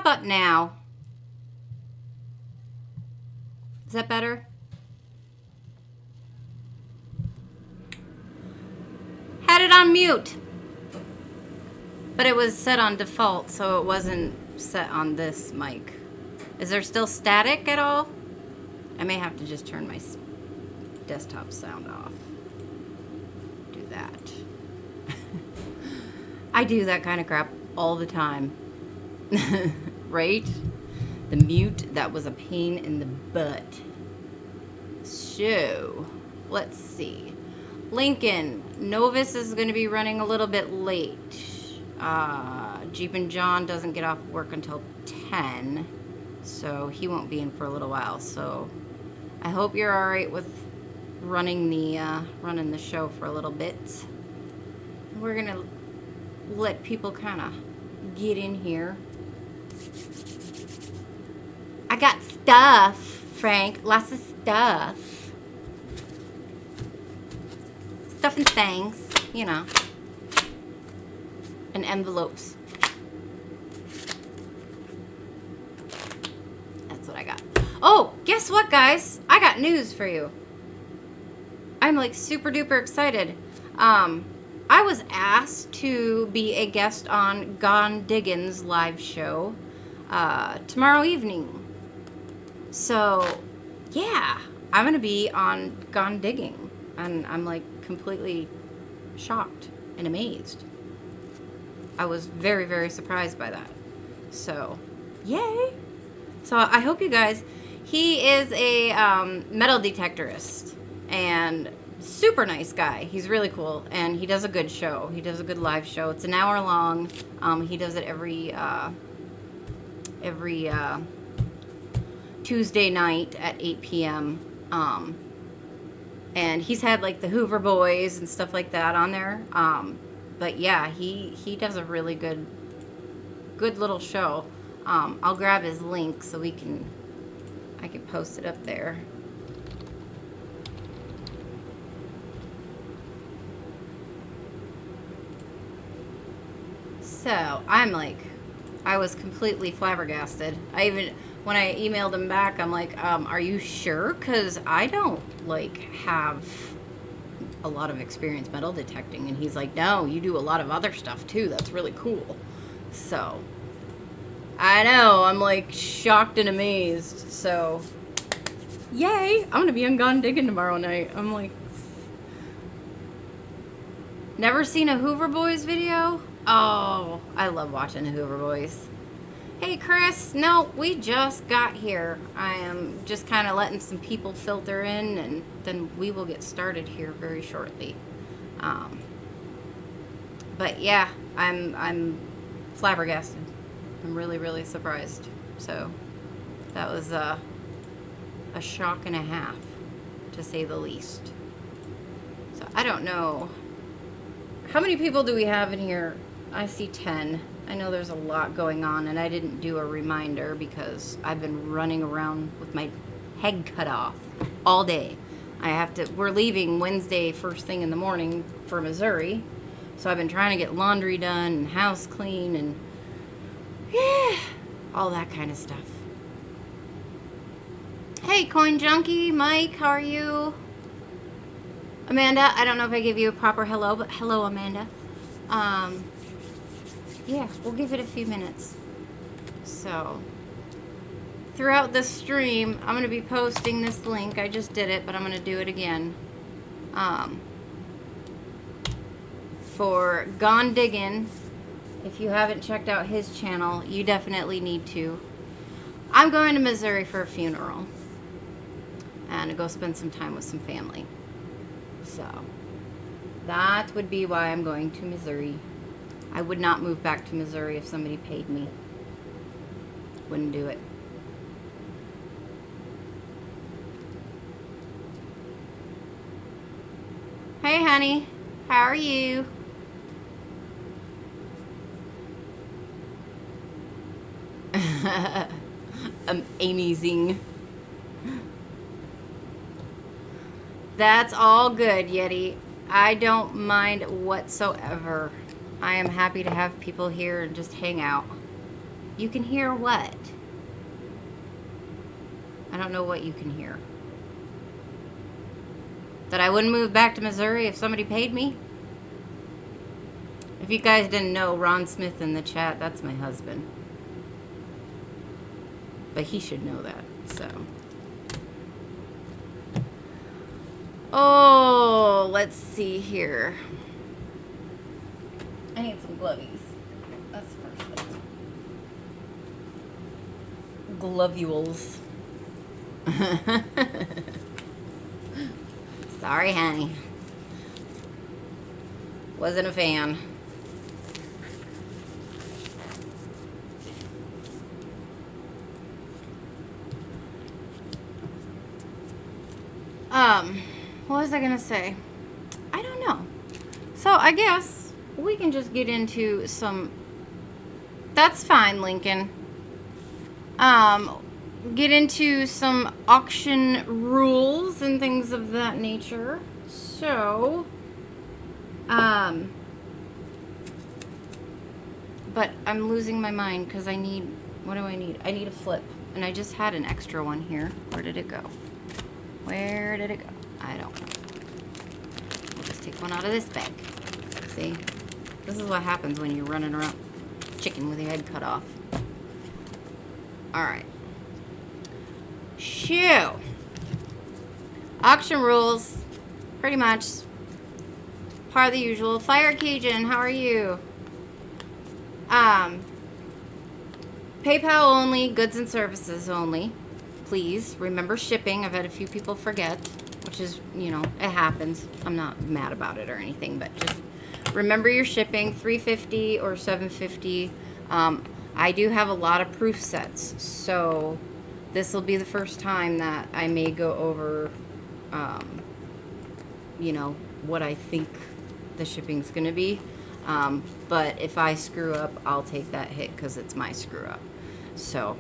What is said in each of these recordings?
about now? Is that better? Had it on mute. But it was set on default, so it wasn't set on this mic. Is there still static at all? I may have to just turn my desktop sound off. Do that. I do that kind of crap all the time. Right? The mute, that was a pain in the butt. So, let's see. Lincoln, Novus is going to be running a little bit late. Jeep and John doesn't get off work until 10, so he won't be in for a little while. So, I hope you're all right with running the show for a little bit. We're going to let people kind of get in here. I got stuff, Frank. Lots of stuff. Stuff and things, you know. And envelopes. That's what I got. Oh, guess what, guys? I got news for you. I'm like super duper excited. I was asked to be a guest on Gone Diggins' live show tomorrow evening. So, yeah, I'm going to be on Gone Digging. And I'm like completely shocked and amazed. I was very, very surprised by that. So, yay. So I hope you guys, he is a metal detectorist and super nice guy. He's really cool and he does a good show. He does a good live show. It's an hour long. He does it every Tuesday night at 8 p.m. And he's had like the Hoover Boys and stuff like that on there. But yeah, he does a really good little show. I'll grab his link so I can post it up there. So I was completely flabbergasted. When I emailed him back, I'm like, are you sure? Because I don't have a lot of experience metal detecting. And he's like, no, you do a lot of other stuff too. That's really cool. So, I know, I'm like shocked and amazed. So, yay, I'm going to be on Gone Digging tomorrow night. I'm like, never seen a Hoover Boys video? Oh, I love watching the Hoover Boys. Hey, Chris. No, we just got here. I am just kind of letting some people filter in, and then we will get started here very shortly. But yeah, I'm flabbergasted. I'm really, really surprised. So that was a shock and a half, to say the least. So I don't know. How many people do we have in here? I see 10. I know there's a lot going on, and I didn't do a reminder because I've been running around with my head cut off all day. We're leaving Wednesday first thing in the morning for Missouri, so I've been trying to get laundry done and house clean and all that kind of stuff. Hey, Coin Junkie, Mike, how are you? Amanda, I don't know if I gave you a proper hello, but hello, Amanda. Yeah, we'll give it a few minutes. So, throughout the stream, I'm going to be posting this link. I just did it, but I'm going to do it again. For Gone Diggin', if you haven't checked out his channel, you definitely need to. I'm going to Missouri for a funeral. And to go spend some time with some family. So, that would be why I'm going to Missouri. I would not move back to Missouri if somebody paid me. Wouldn't do it. Hey, honey. How are you? Amazing. That's all good, Yeti. I don't mind whatsoever. I am happy to have people here and just hang out. You can hear what? I don't know what you can hear. That I wouldn't move back to Missouri if somebody paid me? If you guys didn't know, Ron Smith in the chat, that's my husband. But he should know that, so. Oh, let's see here. I need some glovies. That's the first thing. Glovules. Sorry, honey. Wasn't a fan. What was I gonna say? I don't know. So I guess we can just get into some. That's fine, Lincoln. Get into some auction rules and things of that nature. So, but I'm losing my mind because I need, what do I need? I need a flip. And I just had an extra one here. Where did it go? Where did it go? I don't know. We'll just take one out of this bag. See? This is what happens when you're running around chicken with your head cut off. Alright. Shoo! Auction rules. Pretty much. Part of the usual. Fire Cajun, how are you? PayPal only, goods and services only. Please remember shipping. I've had a few people forget, which is, you know, it happens. I'm not mad about it or anything, but just remember your shipping, $3.50 or $7.50. I do have a lot of proof sets, so this will be the first time that I may go over, you know, what I think the shipping's going to be. But if I screw up, I'll take that hit because it's my screw up. So,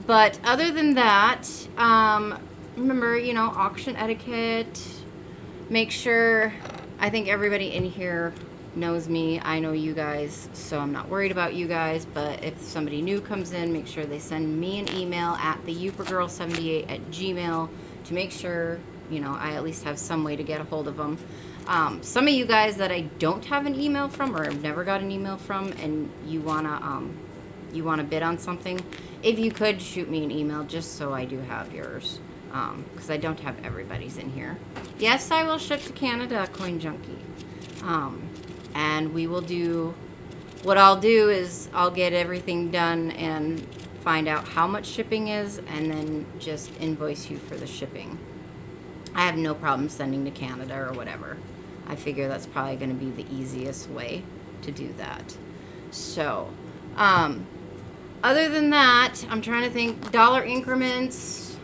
but other than that, remember, you know, auction etiquette. Make sure, I think everybody in here knows me. I know you guys, so I'm not worried about you guys. But if somebody new comes in, make sure they send me an email at theyupergirl78@gmail to make sure, you know, I at least have some way to get a hold of them. Some of you guys that I don't have an email from or have never got an email from, and you wanna bid on something, if you could shoot me an email just so I do have yours, because I don't have everybody's in here. Yes, I will ship to Canada, Coin Junkie, and we will do. What I'll do is I'll get everything done and find out how much shipping is, and then just invoice you for the shipping. I have no problem sending to Canada or whatever. I figure that's probably going to be the easiest way to do that. So, other than that, I'm trying to think, dollar increments,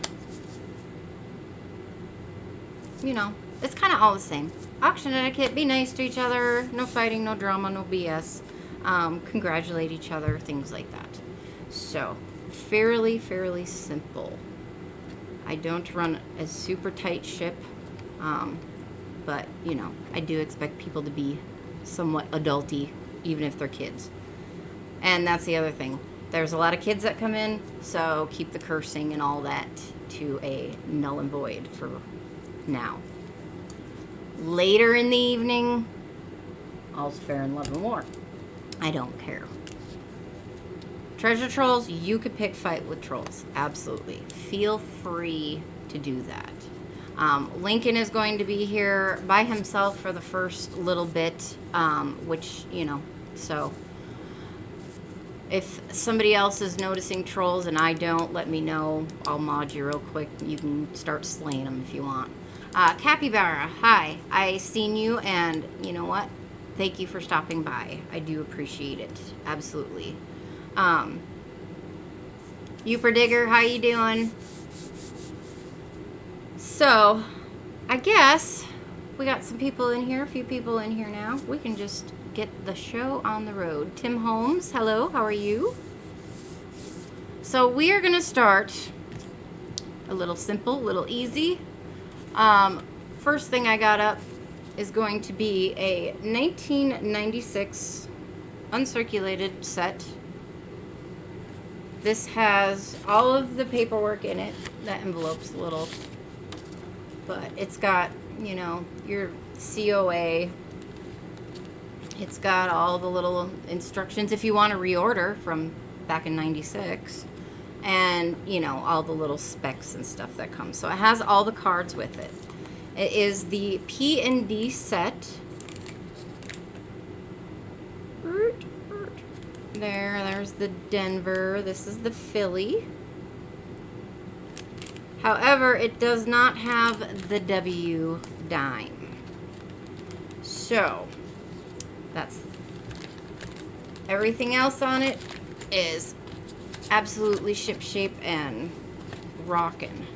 you know, it's kind of all the same. Auction etiquette, be nice to each other, no fighting, no drama, no BS. Congratulate each other, things like that. So, fairly simple. I don't run a super tight ship, but, you know, I do expect people to be somewhat adulty, even if they're kids. And that's the other thing. There's a lot of kids that come in, so keep the cursing and all that to a null and void for now. Later in the evening, all's fair in love and war. I don't care. Treasure trolls, you could pick fight with trolls. Absolutely. Feel free to do that. Lincoln is going to be here by himself for the first little bit, which, you know, so if somebody else is noticing trolls and I don't, let me know. I'll mod you real quick. You can start slaying them if you want. Capybara, hi. I seen you, and you know what? Thank you for stopping by. I do appreciate it. Absolutely. Uper Digger, how you doing? So, I guess we got some people in here, a few people in here now. We can just get the show on the road. Tim Holmes, hello, how are you? So we are going to start a little simple, a little easy. First thing I got up is going to be a 1996 uncirculated set This has all of the paperwork in it. That envelope's little, but it's got, you know, your COA. It's got all the little instructions if you want to reorder from back in 96. And, you know, all the little specs and stuff that come. So it has all the cards with it. It is the P&D set. There's the Denver. This is the Philly. However, it does not have the W dime. So, that's everything else on it is absolutely ship-shape and rockin'.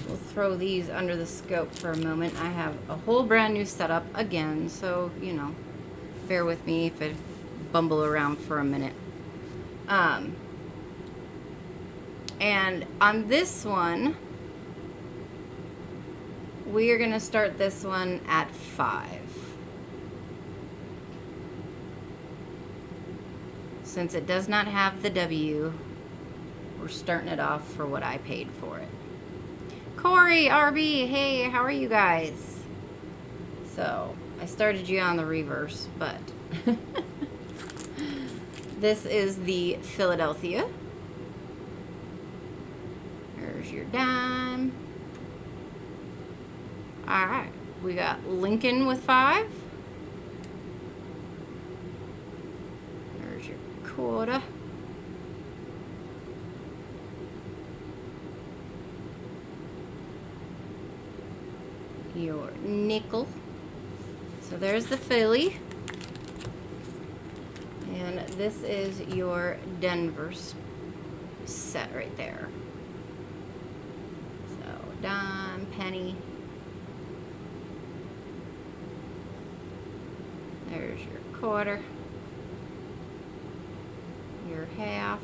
We'll throw these under the scope for a moment. I have a whole brand new setup again, so, you know, bear with me if I bumble around for a minute. And on this one, we are going to start this one at 5. Since it does not have the W, we're starting it off for what I paid for it. Corey, RB, hey, how are you guys? So, I started you on the reverse, but this is the Philadelphia. There's your dime. Alright, we got Lincoln with 5. There's your quarter. Your nickel. So there's the Philly. And this is your Denver set right there. So dime, penny. There's your quarter. Your half.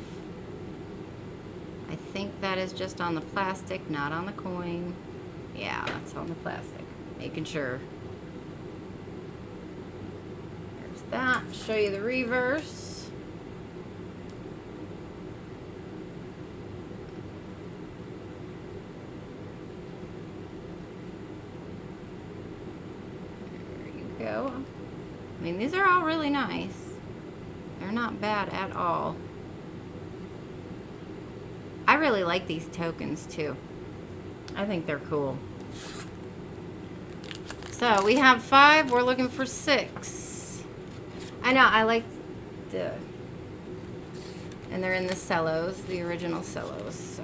I think that is just on the plastic, not on the coin. Yeah, that's on the plastic. Making sure. There's that. Show you the reverse. There you go. I mean, these are all really nice. They're not bad at all. I really like these tokens too. I think they're cool. So we have 5. We're looking for 6. I know, I like the... And they're in the cellos, the original cellos, so...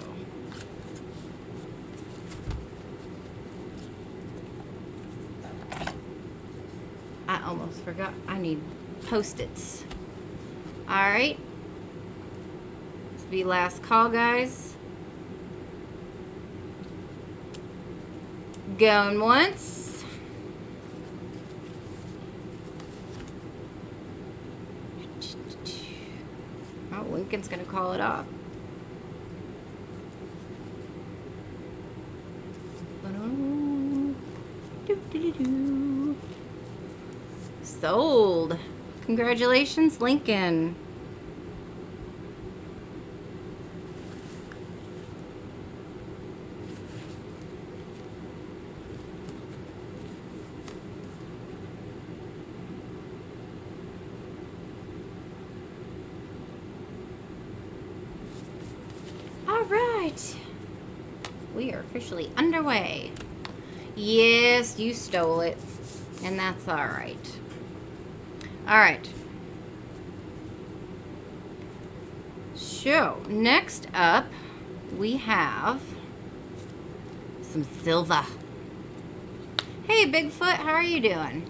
I almost forgot. I need Post-its. Alright. This will be last call, guys. Going once. Oh, Lincoln's gonna call it off. Sold. Congratulations, Lincoln. All right. We are officially underway. Yes, you stole it. And that's all right. All right. So, next up, we have some silver. Hey, Bigfoot, how are you doing?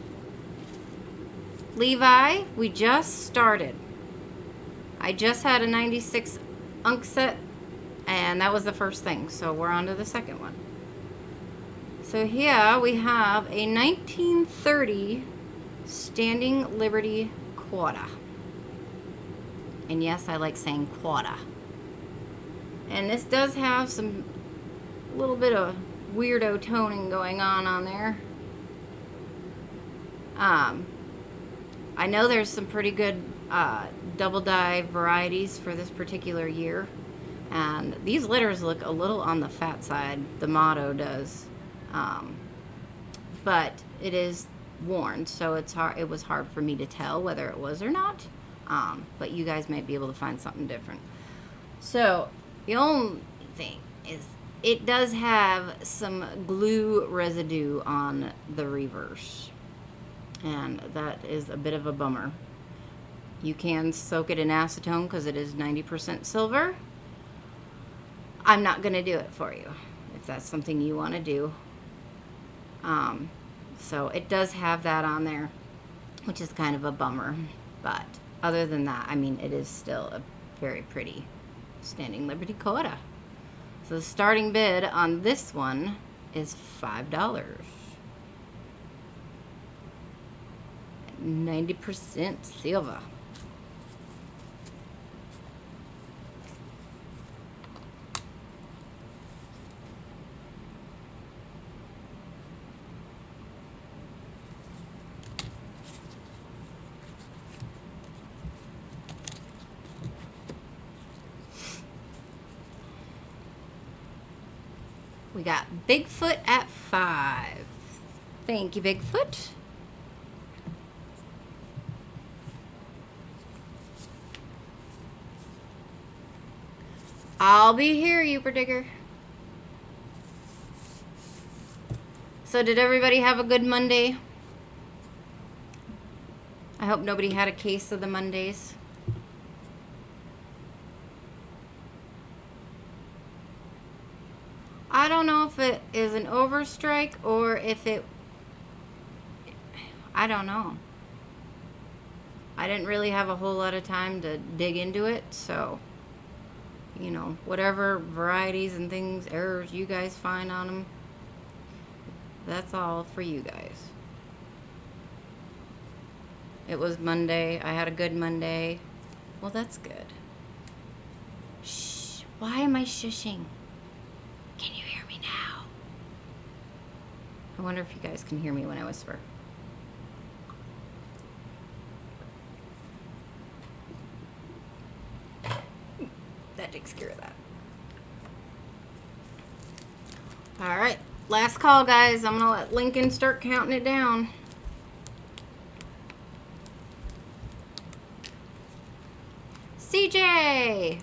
Levi, we just started. I just had a 96 Unk set, and that was the first thing, so we're on to the second one. So here we have a 1930 Standing Liberty quarter. And yes, I like saying quarter. And this does have some little bit of weirdo toning going on there. I know there's some pretty good double dye varieties for this particular year. And these litters look a little on the fat side. The motto does. But it is worn, so it was hard for me to tell whether it was or not. But you guys might be able to find something different. So the only thing is it does have some glue residue on the reverse, and that is a bit of a bummer. You can soak it in acetone because it is 90% silver. I'm not going to do it for you if that's something you want to do. So it does have that on there, which is kind of a bummer. But other than that, I mean, it is still a very pretty Standing Liberty Coda. So the starting bid on this one is $5. 90% silver. We got Bigfoot at 5. Thank you, Bigfoot. I'll be here, Uber Digger. So did everybody have a good Monday? I hope nobody had a case of the Mondays. I don't know if it is an overstrike or if I don't know. I didn't really have a whole lot of time to dig into it, so, you know, whatever varieties and things, errors you guys find on them, that's all for you guys. It was Monday. I had a good Monday. Well, that's good. Shh. Why am I shushing? Can you hear me now? I wonder if you guys can hear me when I whisper. That takes care of that. All right. Last call, guys. I'm going to let Lincoln start counting it down. CJ!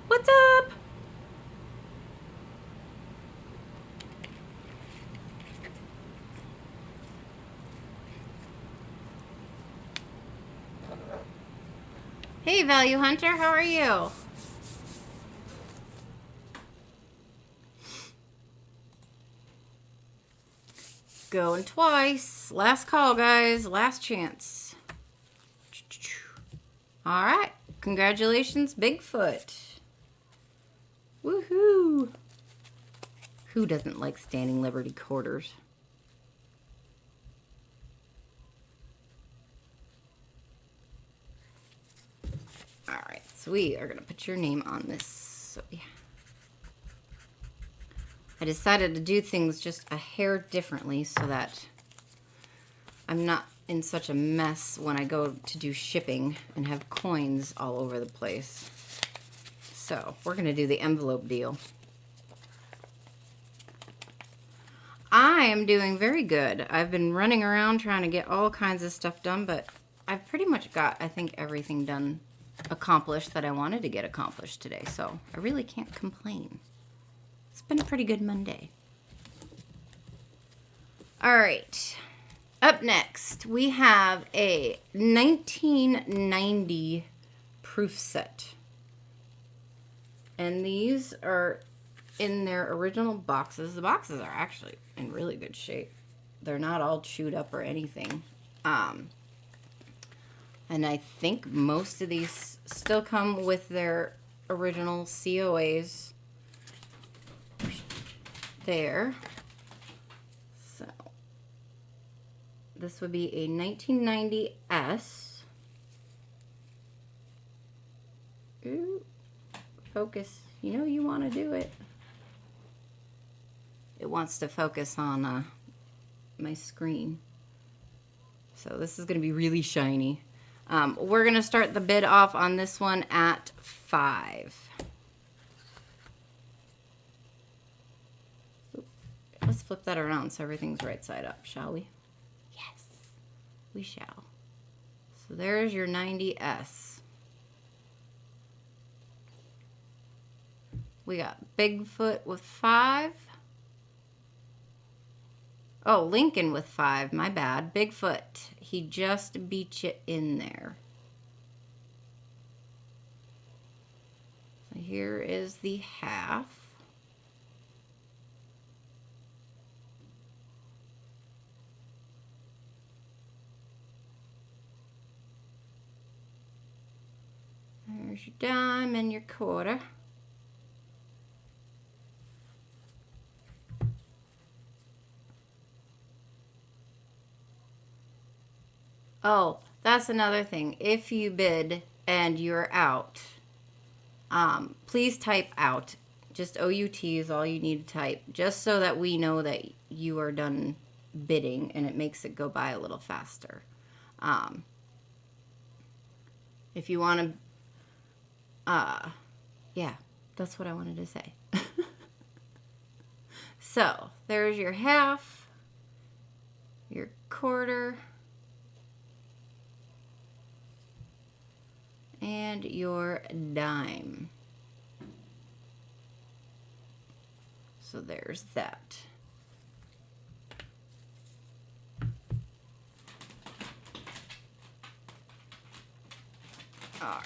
What's up? Hey, Value Hunter, how are you? Going twice. Last call, guys. Last chance. All right. Congratulations, Bigfoot. Woohoo. Who doesn't like Standing Liberty quarters? All right. So we are going to put your name on this. So, yeah. I decided to do things just a hair differently so that I'm not in such a mess when I go to do shipping and have coins all over the place. So we're going to do the envelope deal. I am doing very good. I've been running around trying to get all kinds of stuff done, but I've pretty much got, I think, everything done, accomplished that I wanted to get accomplished today. So I really can't complain. It's been a pretty good Monday. All right. Up next, we have a 1990 proof set. And these are in their original boxes. The boxes are actually in really good shape. They're not all chewed up or anything. And I think most of these still come with their original COAs. There. So this would be a 1990S. Ooh, focus. You know you want to do it. It wants to focus on my screen. So this is going to be really shiny. We're going to start the bid off on this one at 5. Let's flip that around so everything's right side up, shall we? Yes, we shall. So there's your 90S. We got Bigfoot with 5. Oh, Lincoln with 5. My bad. Bigfoot. He just beat you in there. So here is the half. There's your dime and your quarter. Oh, that's another thing. If you bid and you're out, please type out. Just OUT is all you need to type, just so that we know that you are done bidding and it makes it go by a little faster. If you want to, yeah, that's what I wanted to say. So, there's your half, your quarter, and your dime. So there's that. All right.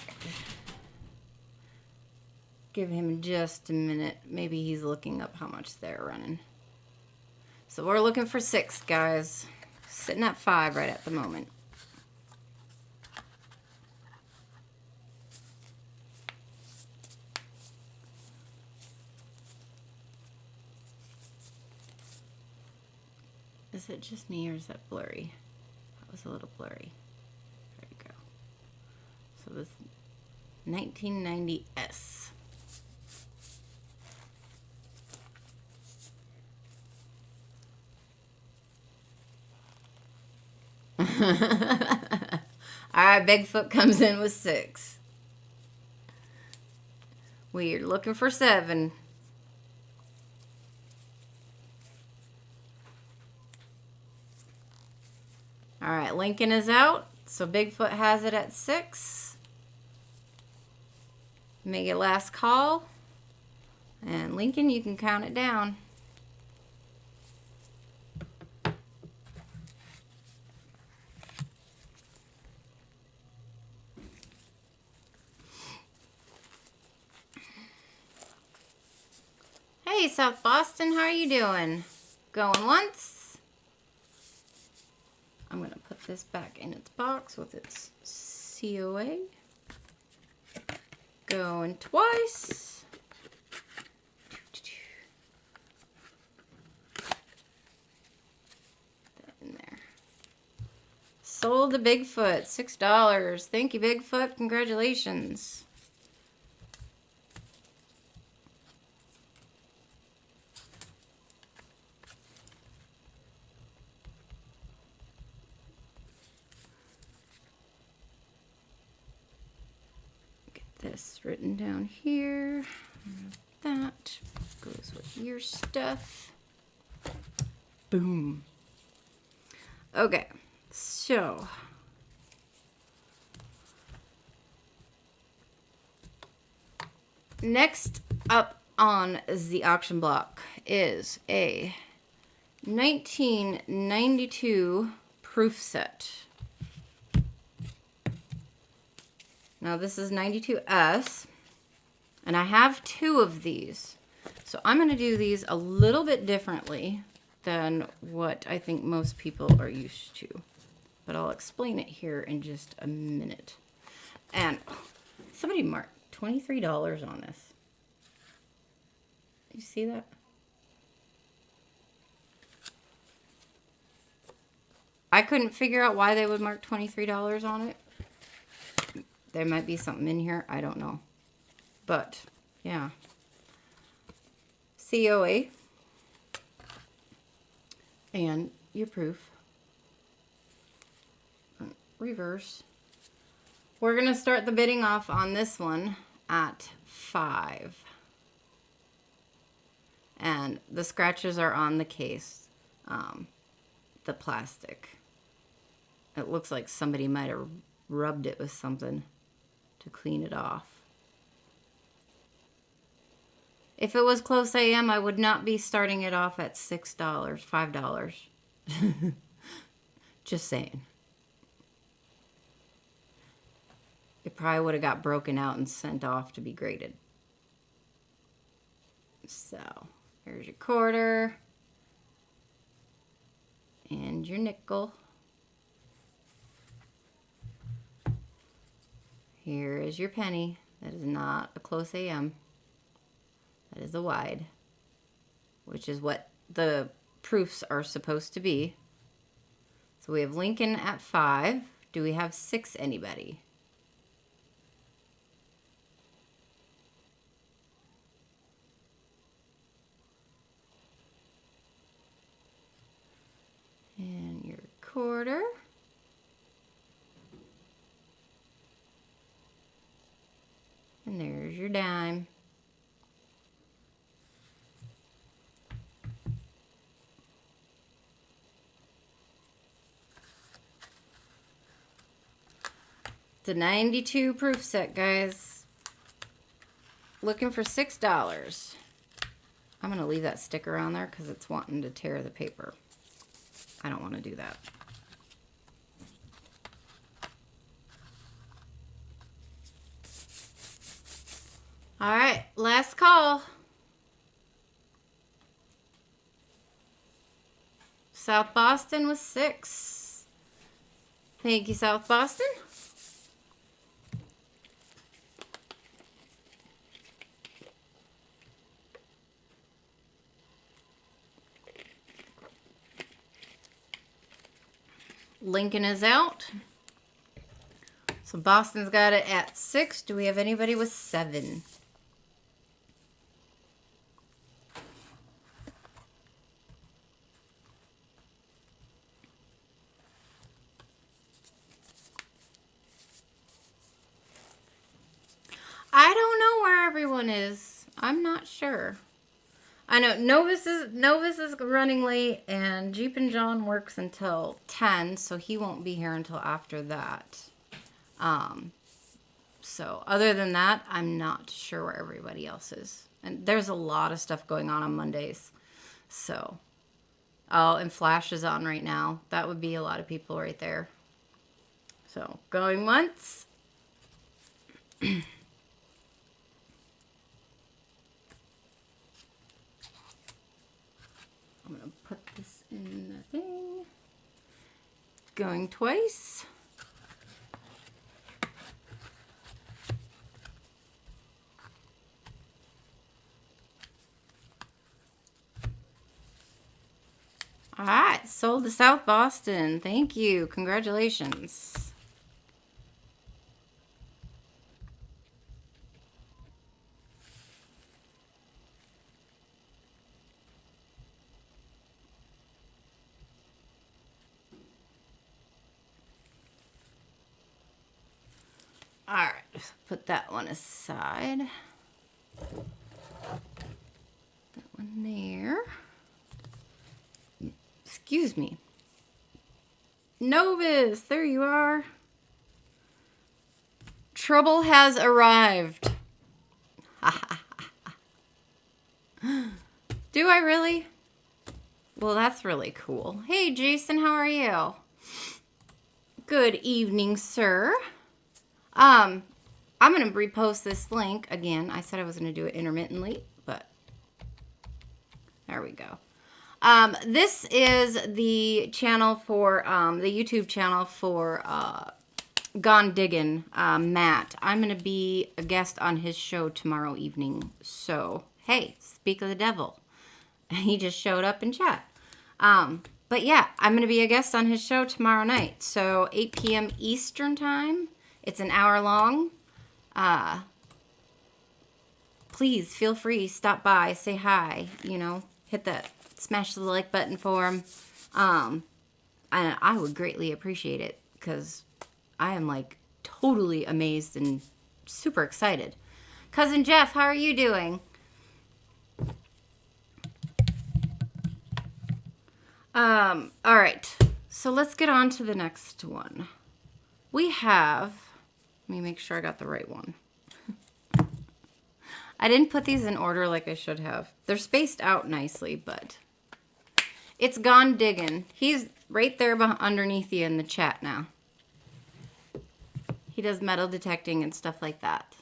Give him just a minute. Maybe he's looking up how much they're running. So we're looking for 6, guys. Sitting at 5 right at the moment. Is it just me or is that blurry? That was a little blurry. There you go. So this 1990S. Alright, Bigfoot comes in with 6. We're looking for 7. Alright, Lincoln is out, so Bigfoot has it at 6. Make it last call. And Lincoln, you can count it down. Hey, South Boston, how are you doing? Going once. I'm going to put this back in its box with its COA. Going twice. In there. Sold to Bigfoot, $6. Thank you, Bigfoot. Congratulations. This written down here. That goes with your stuff. Boom. Okay, so next up on the auction block is a 1992 proof set. Now this is 92S, and I have 2 of these. So I'm going to do these a little bit differently than what I think most people are used to. But I'll explain it here in just a minute. And somebody marked $23 on this. You see that? I couldn't figure out why they would mark $23 on it. There might be something in here. I don't know. But, yeah. COA. And your proof. Reverse. We're going to start the bidding off on this one at 5. And the scratches are on the case, the plastic. It looks like somebody might have rubbed it with something to clean it off. If it was close AM, I would not be starting it off at $6, $5. Just saying. It probably would have got broken out and sent off to be graded. So, here's your quarter. And your nickel. Here is your penny. That is not a close AM. That is a wide, which is what the proofs are supposed to be. So we have Lincoln at 5. Do we have 6 anybody? And your quarter. And there's your dime. It's a 92 proof set, guys. Looking for $6. I'm going to leave that sticker on there because it's wanting to tear the paper. I don't want to do that. All right, last call. South Boston was 6. Thank you, South Boston. Lincoln is out. So Boston's got it at 6. Do we have anybody with 7? I don't know where everyone is. I'm not sure. I know Novus is running late, and Jeep and John works until 10, so he won't be here until after that. So other than that, I'm not sure where everybody else is. And there's a lot of stuff going on Mondays. So, oh, and Flash is on right now. That would be a lot of people right there. So, going once. I'm going to put this in the thing. Going twice. All right, sold to South Boston. Thank you. Congratulations. All right, put that one aside. That one there. Excuse me. Novus, there you are. Trouble has arrived. Do I really? Well, that's really cool. Hey, Jason, how are you? Good evening, sir. I'm going to repost this link again. I said I was going to do it intermittently, but there we go. This is the channel for, the YouTube channel for, Gone Diggin', Matt. I'm going to be a guest on his show tomorrow evening. So, hey, speak of the devil. He just showed up in chat. But yeah, I'm going to be a guest on his show tomorrow night. So, 8 p.m. Eastern time. It's an hour long. Please feel free, stop by, say hi, you know, hit that, smash the like button for him. And I would greatly appreciate it because I am like totally amazed and super excited. Cousin Jeff, how are you doing? All right. So let's get on to the next one. We have, let me make sure I got the right one. I didn't put these in order like I should have. They're spaced out nicely, but it's Gone Diggin'. He's right there underneath you in the chat now. He does metal detecting and stuff like that.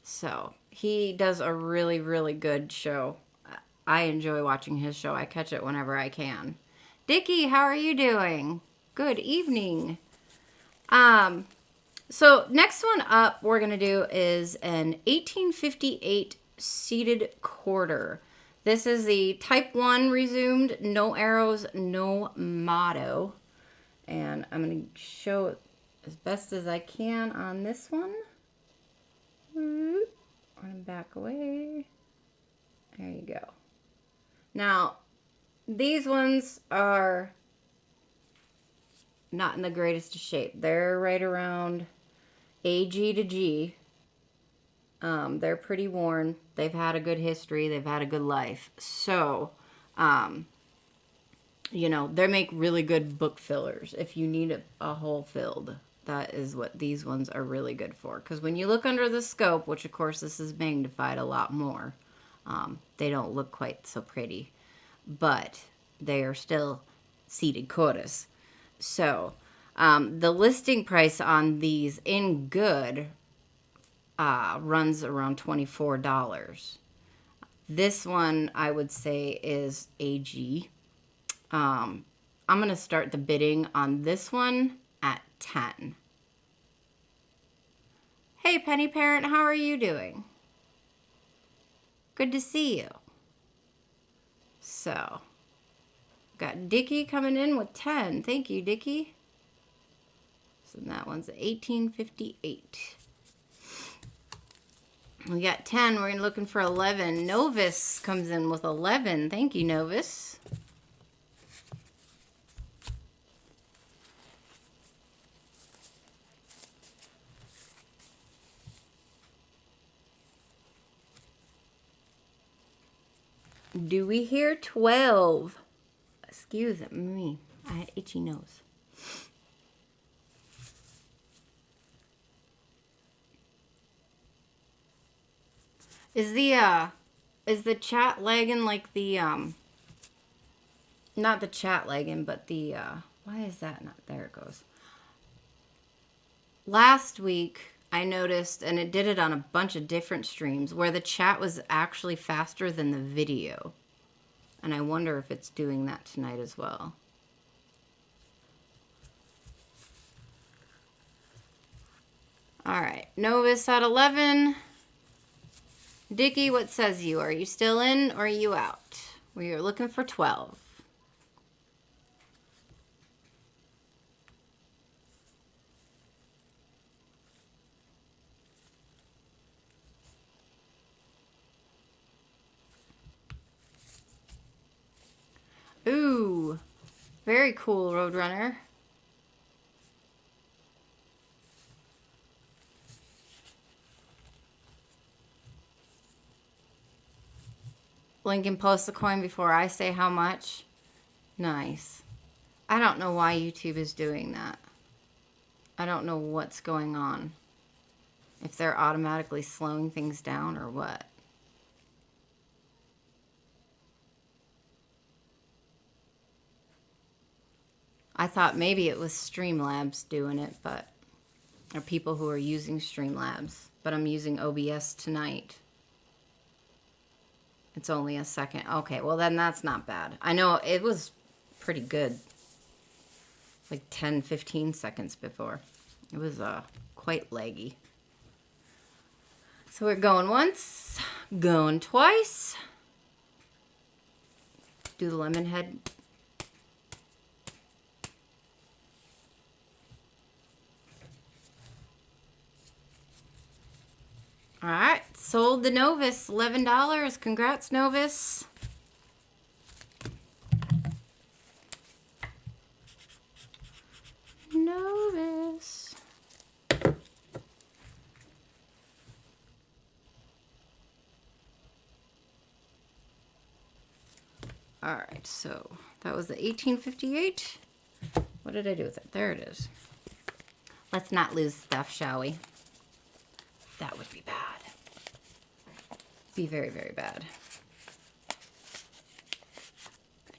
So he does a really, really good show. I enjoy watching his show. I catch it whenever I can. Dickie, how are you doing? Good evening. So next one up we're going to do is an 1858 seated quarter. This is the Type 1 resumed, no arrows, no motto. And I'm going to show it as best as I can on this one. I'm back away. There you go. Now, these ones are not in the greatest of shape. They're right around AG to G. They're pretty worn. They've had a good history. They've had a good life. So, you know, they make really good book fillers. If you need a hole filled, that is what these ones are really good for. Because when you look under the scope, which of course this is magnified a lot more, they don't look quite so pretty. But they are still seated quarters. So, the listing price on these in good runs around $24. This one, I would say, is AG. I'm going to start the bidding on this one at 10. Hey, Penny Parent, how are you doing? Good to see you. So, got Dickie coming in with 10. Thank you, Dickie. So that one's 1858. We got 10. We're looking for 11. Novus comes in with 11. Thank you, Novus. Do we hear 12? Excuse me. I had itchy nose. Is the chat lagging like the not the chat lagging, but the why is that not there? It goes. Last week I noticed, and it did it on a bunch of different streams, where the chat was actually faster than the video. And I wonder if it's doing that tonight as well. All right, Novus at 11. Dickie, what says you? Are you still in or are you out? We are looking for 12. Ooh, very cool, Roadrunner. Lincoln posts the coin before I say how much. Nice. I don't know why YouTube is doing that. I don't know what's going on. If they're automatically slowing things down or what. I thought maybe it was Streamlabs doing it, but or people who are using Streamlabs. But I'm using OBS tonight. It's only a second. Okay, well then that's not bad. I know it was pretty good. Like 10, 15 seconds before. It was quite laggy. So we're going once, going twice. Do the lemon head. All right, sold the Novus, $11. Congrats, Novus. Novus. All right, so that was the 1858. What did I do with it? There it is. Let's not lose stuff, shall we? That would be bad. Be very, very bad.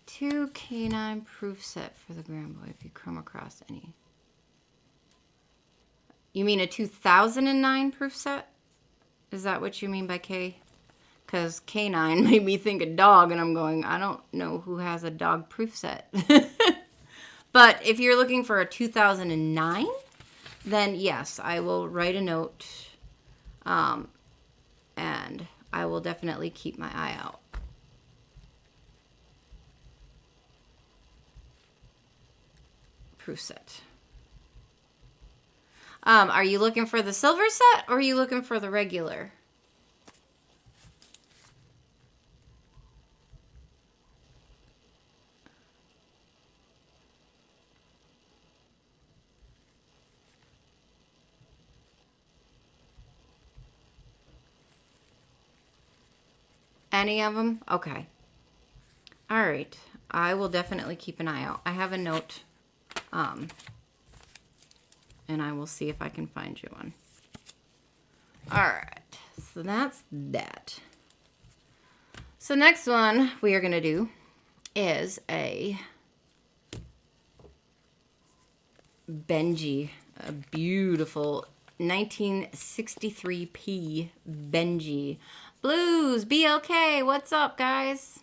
2 canine proof set for the Grand Boy if you come across any. You mean a 2009 proof set? Is that what you mean by K? Because canine made me think of dog, and I'm going, I don't know who has a dog proof set. But if you're looking for a 2009, then yes, I will write a note, and I will definitely keep my eye out. Proof set. Are you looking for the silver set, or are you looking for the regular? Any of them? Okay. All right. I will definitely keep an eye out. I have a note, and I will see if I can find you one. All right. So that's that. So next one we are going to do is a Benji, a beautiful 1963p Benji. Blues, BLK, what's up, guys?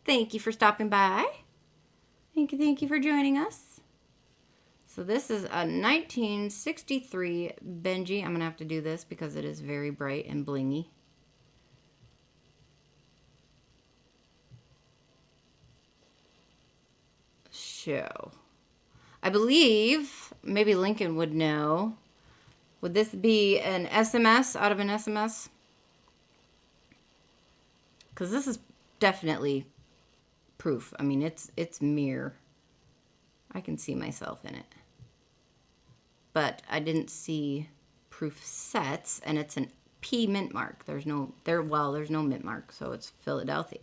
Thank you for stopping by. Thank you for joining us. So this is a 1963 Benji. I'm going to have to do this because it is very bright and blingy. Show. I believe, maybe Lincoln would know. Would this be an SMS out of an SMS? Because this is definitely proof. I mean, it's mirror. I can see myself in it. But I didn't see proof sets, and it's an P mint mark. There's no mint mark, so it's Philadelphia.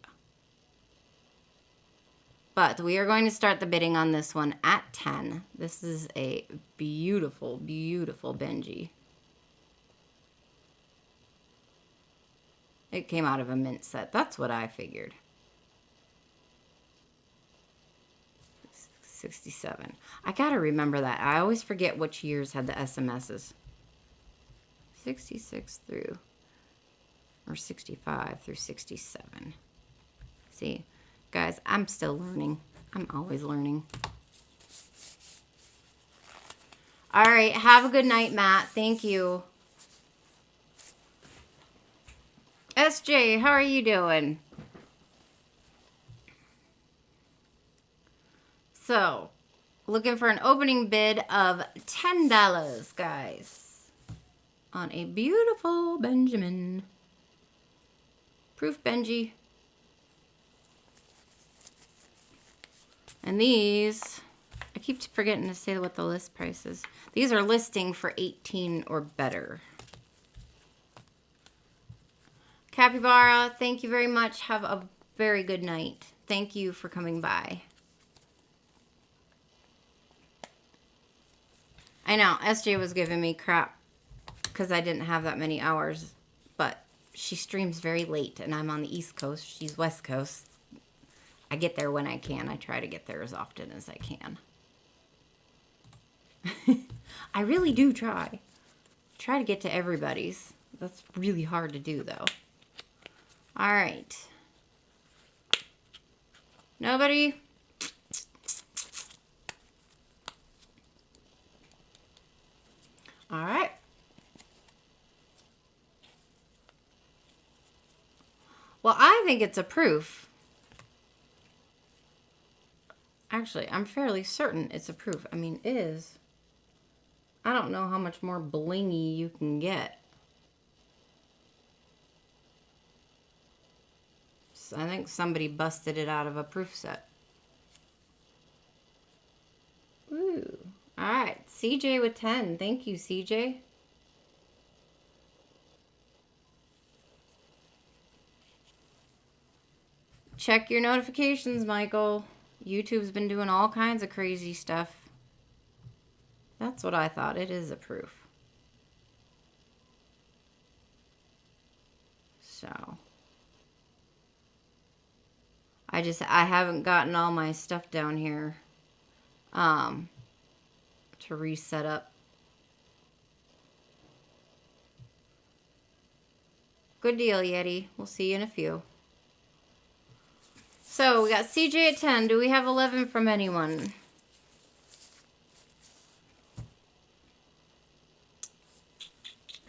But we are going to start the bidding on this one at 10. This is a beautiful, beautiful Benji. It came out of a mint set. That's what I figured. 67. I gotta remember that. I always forget which years had the SMSs. 66 through, or 65 through 67. See, guys, I'm still learning. I'm always learning. All right, have a good night, Matt. Thank you. SJ, how are you doing? So, looking for an opening bid of $10, guys, on a beautiful Benjamin. Proof Benji. And these, I keep forgetting to say what the list price is. These are listing for 18 or better. Capybara, thank you very much. Have a very good night. Thank you for coming by. I know, SJ was giving me crap because I didn't have that many hours, but she streams very late, and I'm on the East Coast. She's West Coast. I get there when I can. I try to get there as often as I can. I really do try. Try to get to everybody's. That's really hard to do, though. All right. Nobody? All right. Well, I think it's a proof. Actually, I'm fairly certain it's a proof. I mean, it is. I don't know how much more blingy you can get. I think somebody busted it out of a proof set. Ooh. All right. CJ with 10. Thank you, CJ. Check your notifications, Michael. YouTube's been doing all kinds of crazy stuff. That's what I thought. It is a proof. So. I haven't gotten all my stuff down here to reset up. Good deal, Yeti. We'll see you in a few. So, we got CJ at 10. Do we have 11 from anyone?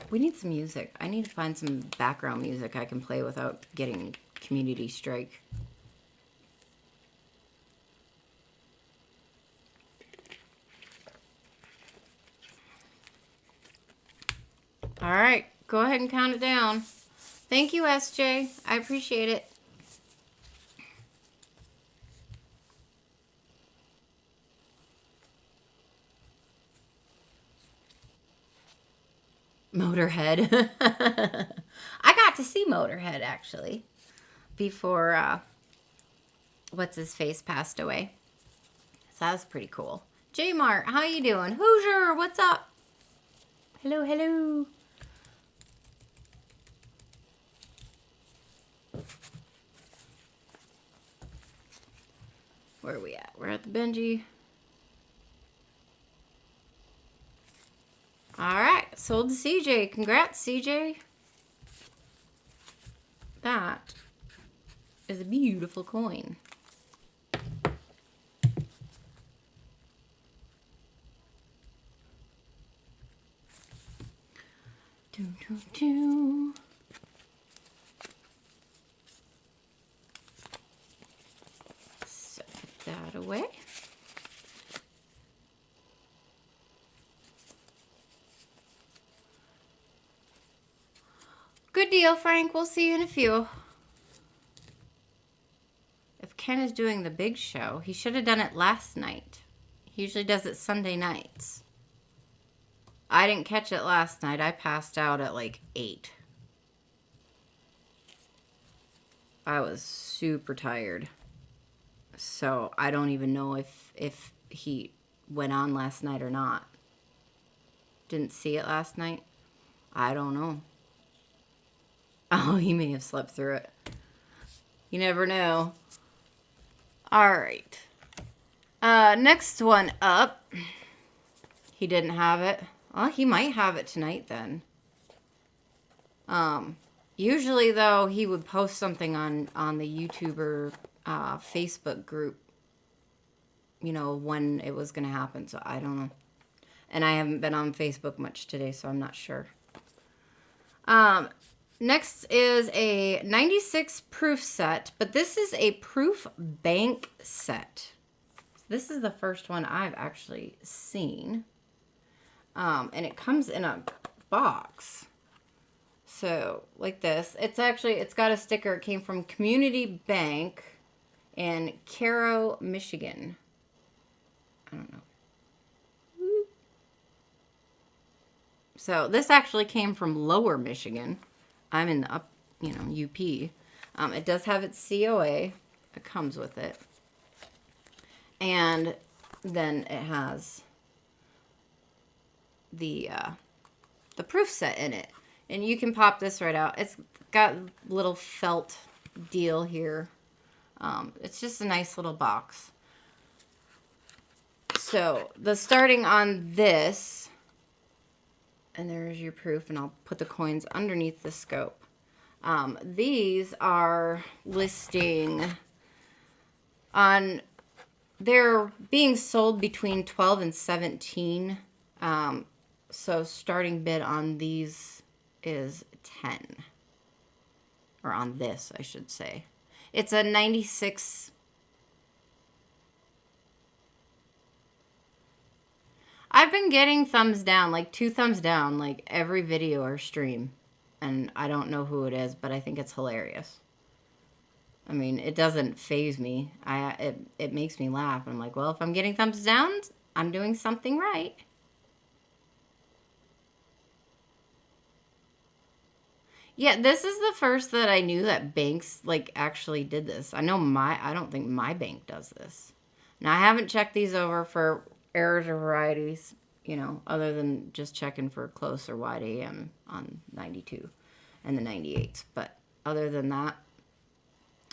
We need some music. I need to find some background music I can play without getting community strike. All right, go ahead and count it down. Thank you, SJ. I appreciate it. Motorhead. I got to see Motorhead, actually, before, what's his face passed away. So that was pretty cool. J-Mart, how you doing? Hoosier, what's up? Hello, hello. Where are we at? We're at the Benji. All right, sold to CJ. Congrats, CJ. That is a beautiful coin. Doo, doo, doo. Set that away. Good deal, Frank. We'll see you in a few. If Ken is doing the big show, he should have done it last night. He usually does it Sunday nights. I didn't catch it last night. I passed out at like 8. I was super tired. So I don't even know if he went on last night or not. Didn't see it last night. I don't know. Oh, he may have slept through it. You never know. All right. Next one up. He didn't have it. Well, he might have it tonight then. Usually, though, he would post something on the YouTuber Facebook group, you know, when it was going to happen. So I don't know. And I haven't been on Facebook much today, so I'm not sure. Next is a 96 proof set, but this is a proof bank set. This is the first one I've actually seen. And it comes in a box. So, like this. It's got a sticker. It came from Community Bank in Caro, Michigan. I don't know. So, this actually came from Lower Michigan. I'm in the up, UP. It does have its COA. It comes with it. And then it has the proof set in it. And you can pop this right out. It's got a little felt deal here. It's just a nice little box. So, the starting on this, and there's your proof, and I'll put the coins underneath the scope. These are listing on, they're being sold between 12 and 17. So starting bid on these is 10. Or on this, I should say. It's a 96. I've been getting thumbs down, like 2 thumbs down, like every video or stream. And I don't know who it is, but I think it's hilarious. I mean, it doesn't faze me. It makes me laugh. I'm like, well, if I'm getting thumbs down, I'm doing something right. Yeah, this is the first that I knew that banks like actually did this. I don't think my bank does this. Now I haven't checked these over for errors or varieties, other than just checking for close or wide AM on 92 and the 98s. But other than that,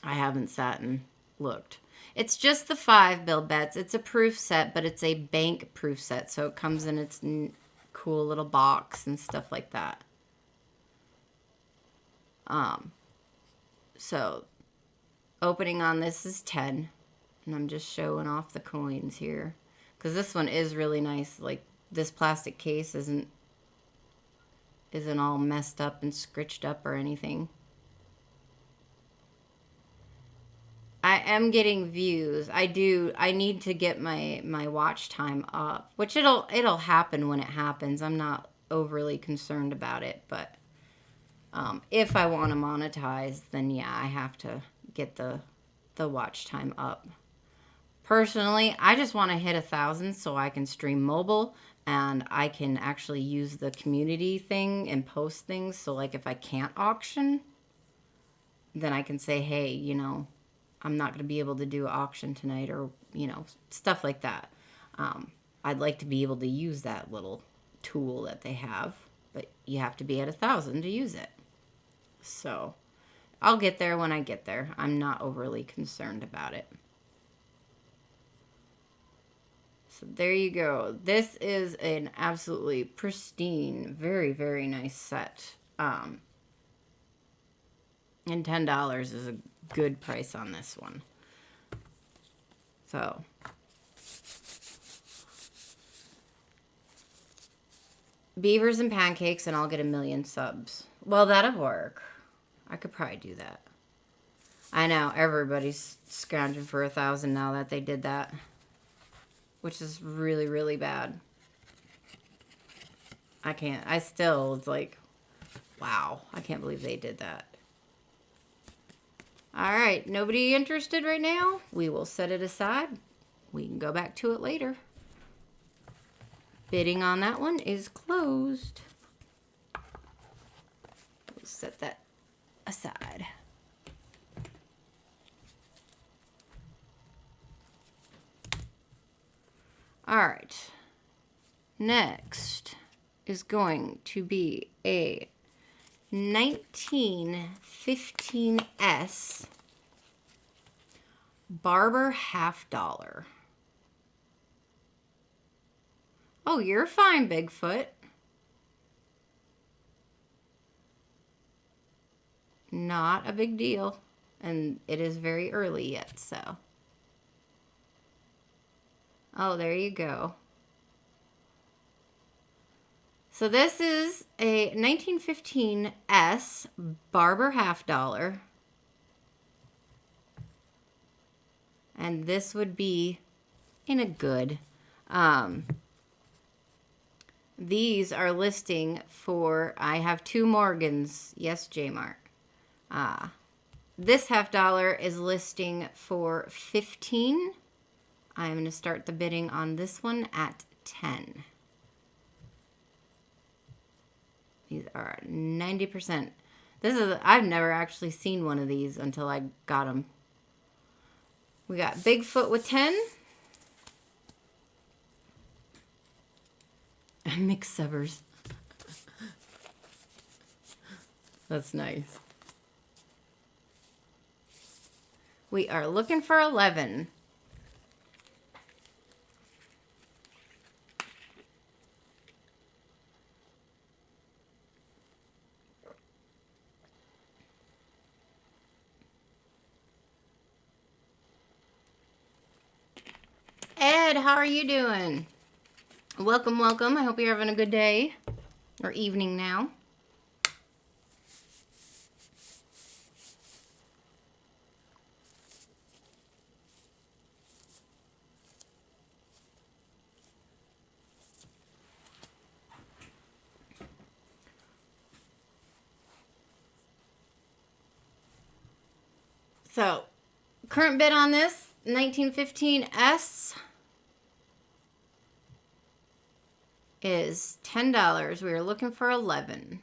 I haven't sat and looked. It's just the 5 build bets. It's a proof set, but it's a bank proof set, so it comes in its cool little box and stuff like that. So opening on this is 10, and I'm just showing off the coins here because this one is really nice. Like, this plastic case isn't all messed up and scritched up or anything. I am getting views. I need to get my watch time up, which it'll happen when it happens. I'm not overly concerned about it, but if I want to monetize, then yeah, I have to get the watch time up. Personally, I just want to hit 1,000 so I can stream mobile and I can actually use the community thing and post things. So like if I can't auction, then I can say, hey, I'm not going to be able to do an auction tonight, or, stuff like that. I'd like to be able to use that little tool that they have, but you have to be at 1,000 to use it. So I'll get there when I get there. I'm not overly concerned about it. So there you go. This is an absolutely pristine, very, very nice set. And $10 is a good price on this one. So beavers and pancakes, and I'll get 1,000,000 subs. Well, that'll work. I could probably do that. I know everybody's scrounging for 1,000 now that they did that, which is really, really bad. It's like, wow, I can't believe they did that. All right, nobody interested right now? We will set it aside. We can go back to it later. Bidding on that one is closed. We'll set that aside. All right. Next is going to be a 1915S Barber $50. Oh, you're fine, Bigfoot. Not a big deal. And it is very early yet, so. Oh, there you go. So this is a 1915S Barber $50. And this would be in a good. These are listing for, I have 2 Morgans. Yes, J-Mark. This $50 is listing for 15. I'm going to start the bidding on this one at 10. These are 90%. I've never actually seen one of these until I got them. We got Bigfoot with 10. Mixed subbers. That's nice. We are looking for 11. Ed, how are you doing? Welcome, welcome. I hope you're having a good day or evening now. So, current bid on this 1915S is $10. We are looking for 11.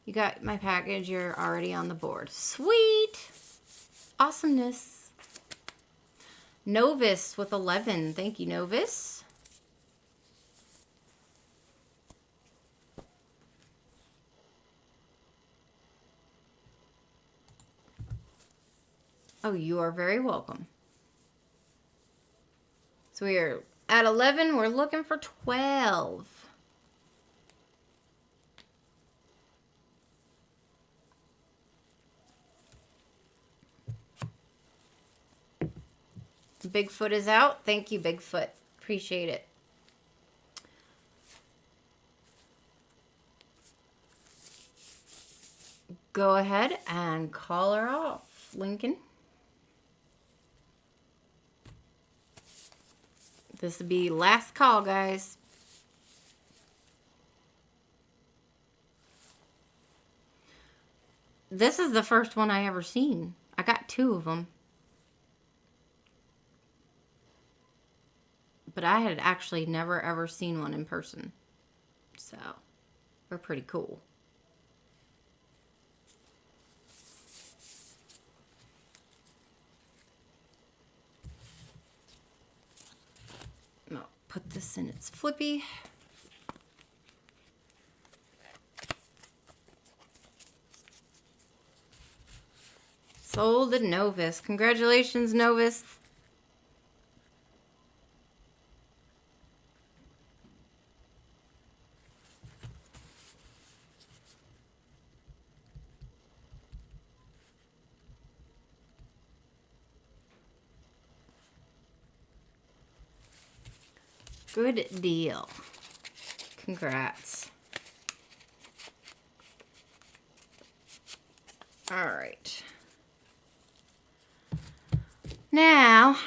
You got my package. You're already on the board. Sweet. Awesomeness. Novus with 11. Thank you, Novus. Oh, you are very welcome. So we are at 11. We're looking for 12. Bigfoot is out. Thank you, Bigfoot. Appreciate it. Go ahead and call her off, Lincoln. This will be last call, guys. This is the first one I ever seen. I got 2 of them. But I had actually never ever seen one in person. So, they're pretty cool. I'll put this in its flippy. Sold to Novus. Congratulations, Novus. Good deal. Congrats. All right. Now,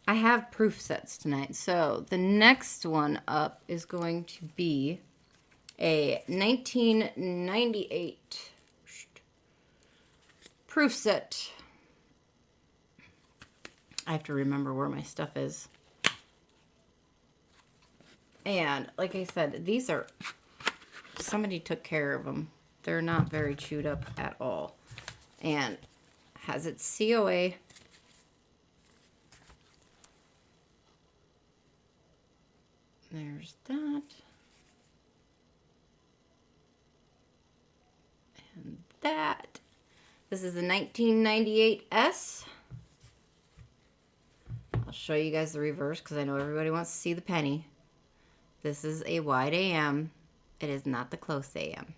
I have proof sets tonight. So the next one up is going to be a 1998 proof set. I have to remember where my stuff is. And like I said, these are, somebody took care of them. They're not very chewed up at all. And has its COA. There's that. And that. This is a 1998S. I'll show you guys the reverse because I know everybody wants to see the penny. This is a wide AM. It is not the close AM.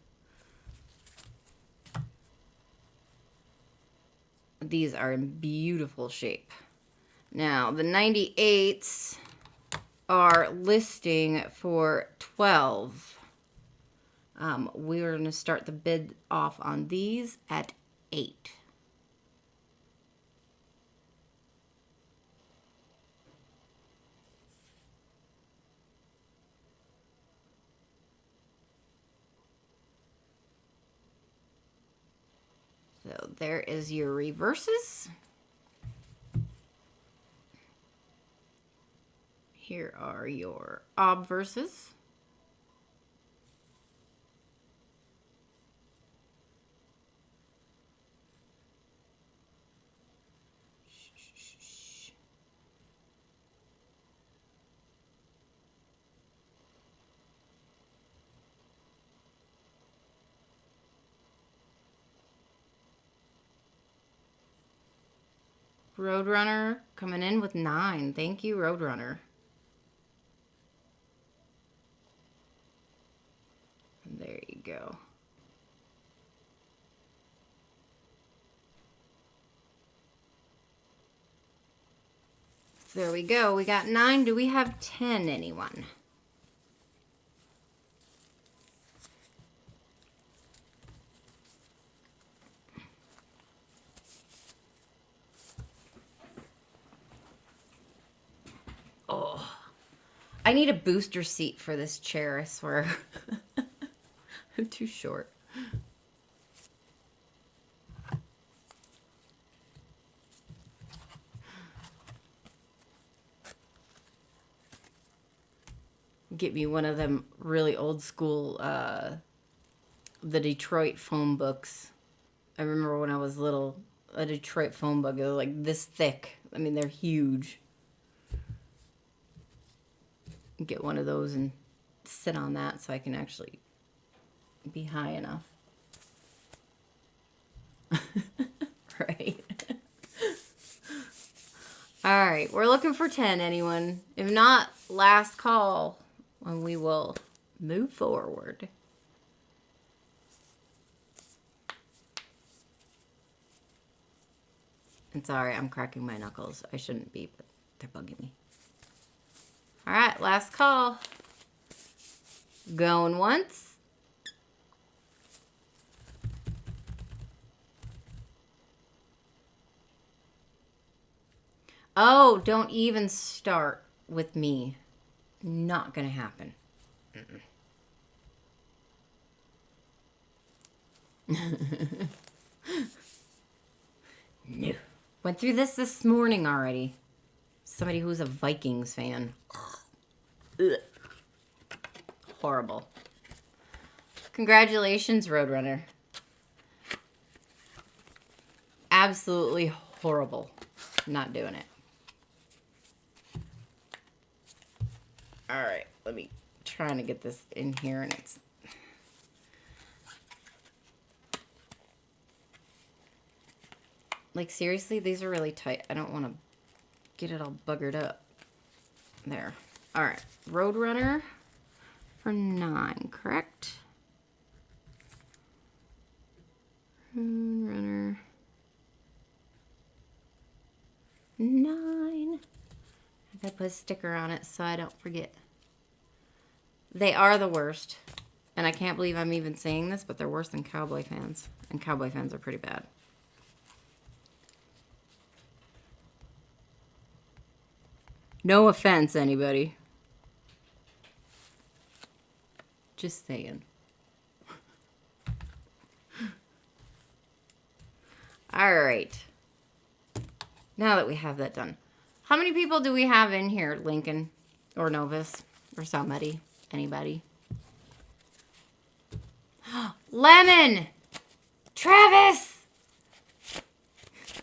These are in beautiful shape. Now, the 98s are listing for 12. We're going to start the bid off on these at 8. So there is your reverses. Here are your obverses. Roadrunner coming in with 9. Thank you, Roadrunner. There you go. There we go. We got 9. Do we have 10, anyone? Oh, I need a booster seat for this chair, I swear. I'm too short. Get me one of them really old school the Detroit phone books. I remember when I was little, a Detroit phone book, it was like this thick. I mean, they're huge. Get one of those and sit on that so I can actually be high enough. Right. All right, we're looking for 10, anyone. If not, last call, and we will move forward. And sorry, I'm cracking my knuckles. I shouldn't be, but they're bugging me. All right, last call. Going once. Oh, don't even start with me. Not gonna happen. No. Went through this morning already. Somebody who's a Vikings fan. Ugh. Horrible. Congratulations, Roadrunner. Absolutely horrible. Not doing it. All right, let me trying to get this in here, and it's like, seriously, these are really tight. I don't want to get it all buggered up. There. All right, Roadrunner for 9, correct? Roadrunner 9. I gotta put a sticker on it so I don't forget. They are the worst. And I can't believe I'm even saying this, but they're worse than Cowboy fans. And Cowboy fans are pretty bad. No offense, anybody. Just saying. All right. Now that we have that done. How many people do we have in here, Lincoln? Or Novus? Or somebody? Anybody? Lemon! Travis!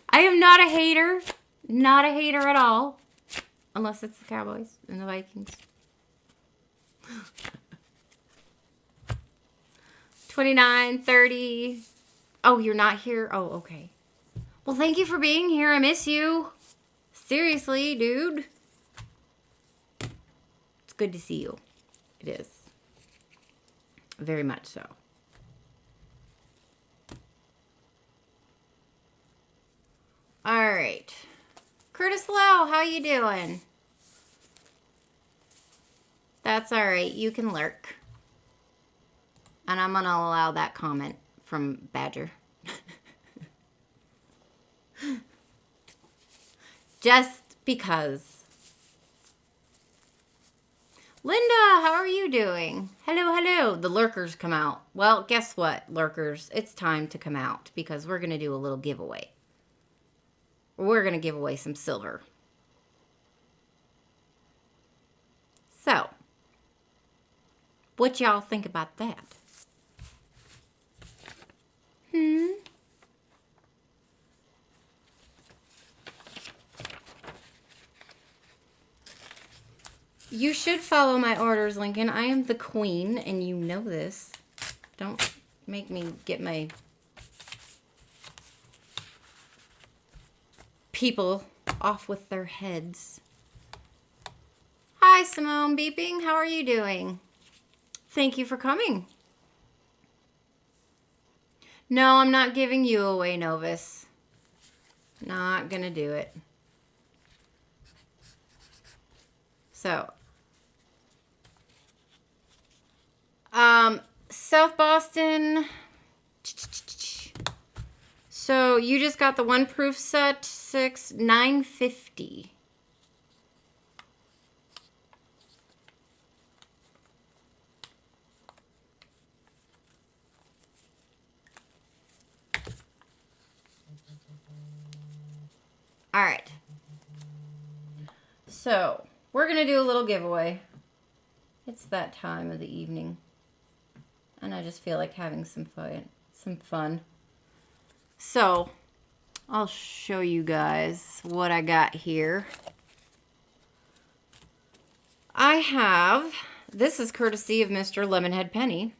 I am not a hater. Not a hater at all. Unless it's the Cowboys and the Vikings. 29, 30. Oh, you're not here? Oh, okay. Well, thank you for being here. I miss you. Seriously, dude. It's good to see you. It is. Very much so. All right. Curtis Lowe, how you doing? That's all right. You can lurk. And I'm going to allow that comment from Badger. Just because. Linda, how are you doing? Hello, hello. The lurkers come out. Well, guess what, lurkers? It's time to come out because we're going to do a little giveaway. We're going to give away some silver. So, what y'all think about that? You should follow my orders, Lincoln. I am the queen, and you know this. Don't make me get my people off with their heads. Hi, Simone Beeping. How are you doing? Thank you for coming. No, I'm not giving you away, Novus. Not gonna do it. So, South Boston. So you just got the one proof set, 950. All right. So we're gonna do a little giveaway. It's that time of the evening. and I just feel like having some fun. So, I'll show you guys what I got here. I have, this is courtesy of Mr. Lemonhead Penny,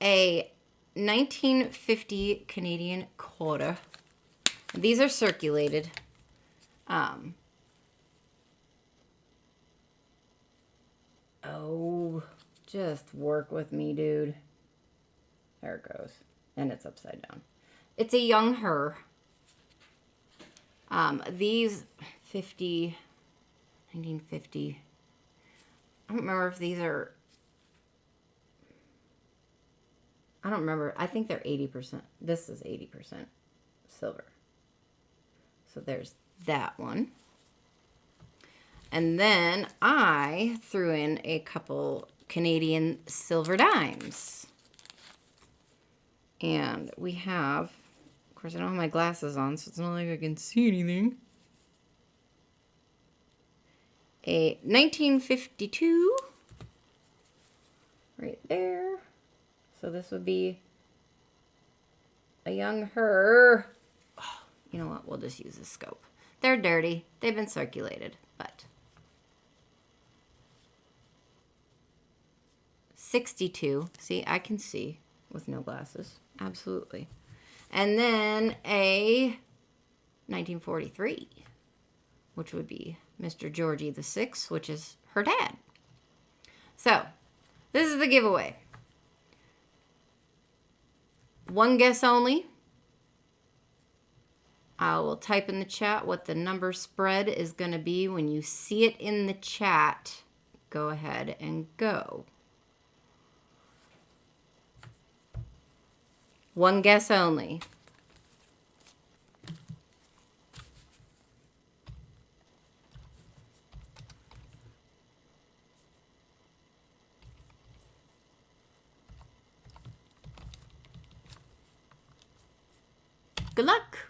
a 1950 Canadian quarter. These are circulated. Oh, just work with me, dude. There it goes. And it's upside down. It's a young her. These 1950. I don't remember if these are, I don't remember. I think they're 80%. This is 80% silver. So there's that one. And then I threw in a couple Canadian silver dimes. And we have, of course I don't have my glasses on, so it's not like I can see anything. A 1952, right there. So this would be a young her. Oh, you know what? We'll just use a scope. They're dirty. They've been circulated, but 62. See, I can see with no glasses. Absolutely. And then a 1943, which would be Mr. Georgie VI, which is her dad. So, this is the giveaway. One guess only. I will type in the chat what the number spread is going to be. When you see it in the chat, go ahead and go. One guess only. Good luck.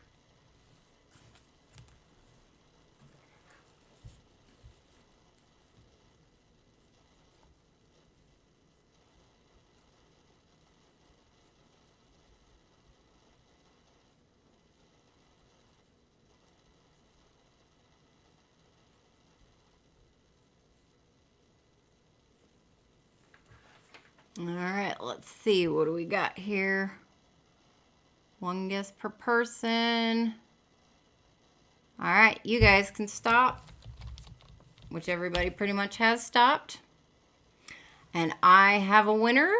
All right, let's see. What do we got here? One guess per person. All right, you guys can stop, which everybody pretty much has stopped. And I have a winner.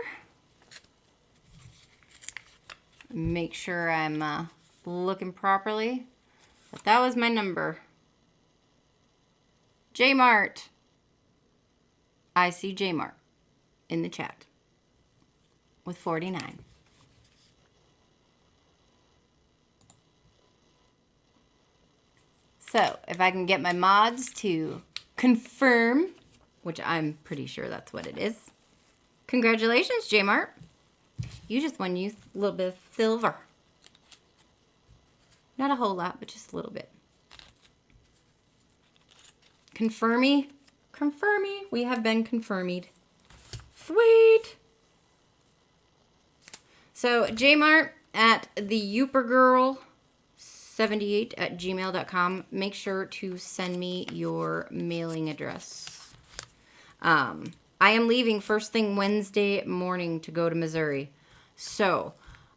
Make sure I'm looking properly. But that was my number. J-Mart. I see J-Mart in the chat with 49. So, if I can get my mods to confirm, which I'm pretty sure that's what it is. Congratulations, J-Mart. You just won you a little bit of silver. Not a whole lot, but just a little bit. Confirmy. Confirmy. We have been confirmed. Sweet. So, J-Mart at the youpergirl78@gmail.com. Make sure to send me your mailing address. I am leaving first thing Wednesday morning to go to Missouri. So,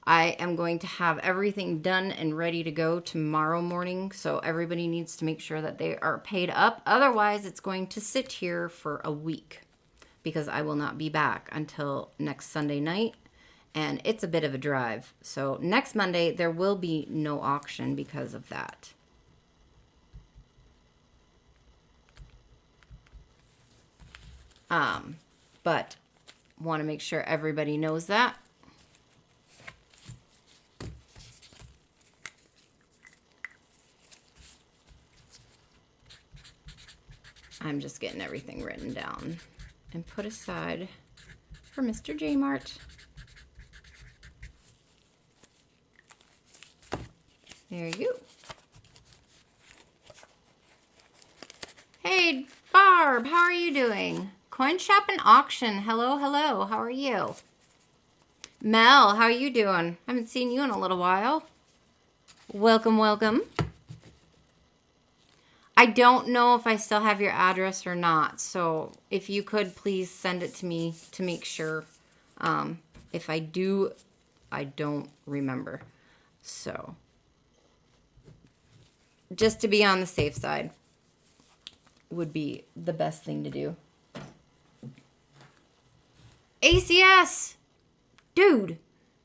I am going to have everything done and ready to go tomorrow morning. So, everybody needs to make sure that they are paid up. Otherwise, it's going to sit here for a week because I will not be back until next Sunday night. And it's a bit of a drive. So next Monday, there will be no auction because of that. But want to make sure everybody knows that. I'm just getting everything written down and put aside for Mr. J-Mart. There you go. Hey, Barb, how are you doing? Coin Shop and Auction. Hello, hello. How are you? Mel, how you doing? Haven't seen you in a little while. Welcome, welcome. I don't know if I still have your address or not, so if you could please send it to me to make sure. If I do, I don't remember. So, just to be on the safe side would be the best thing to do. ACS! Dude,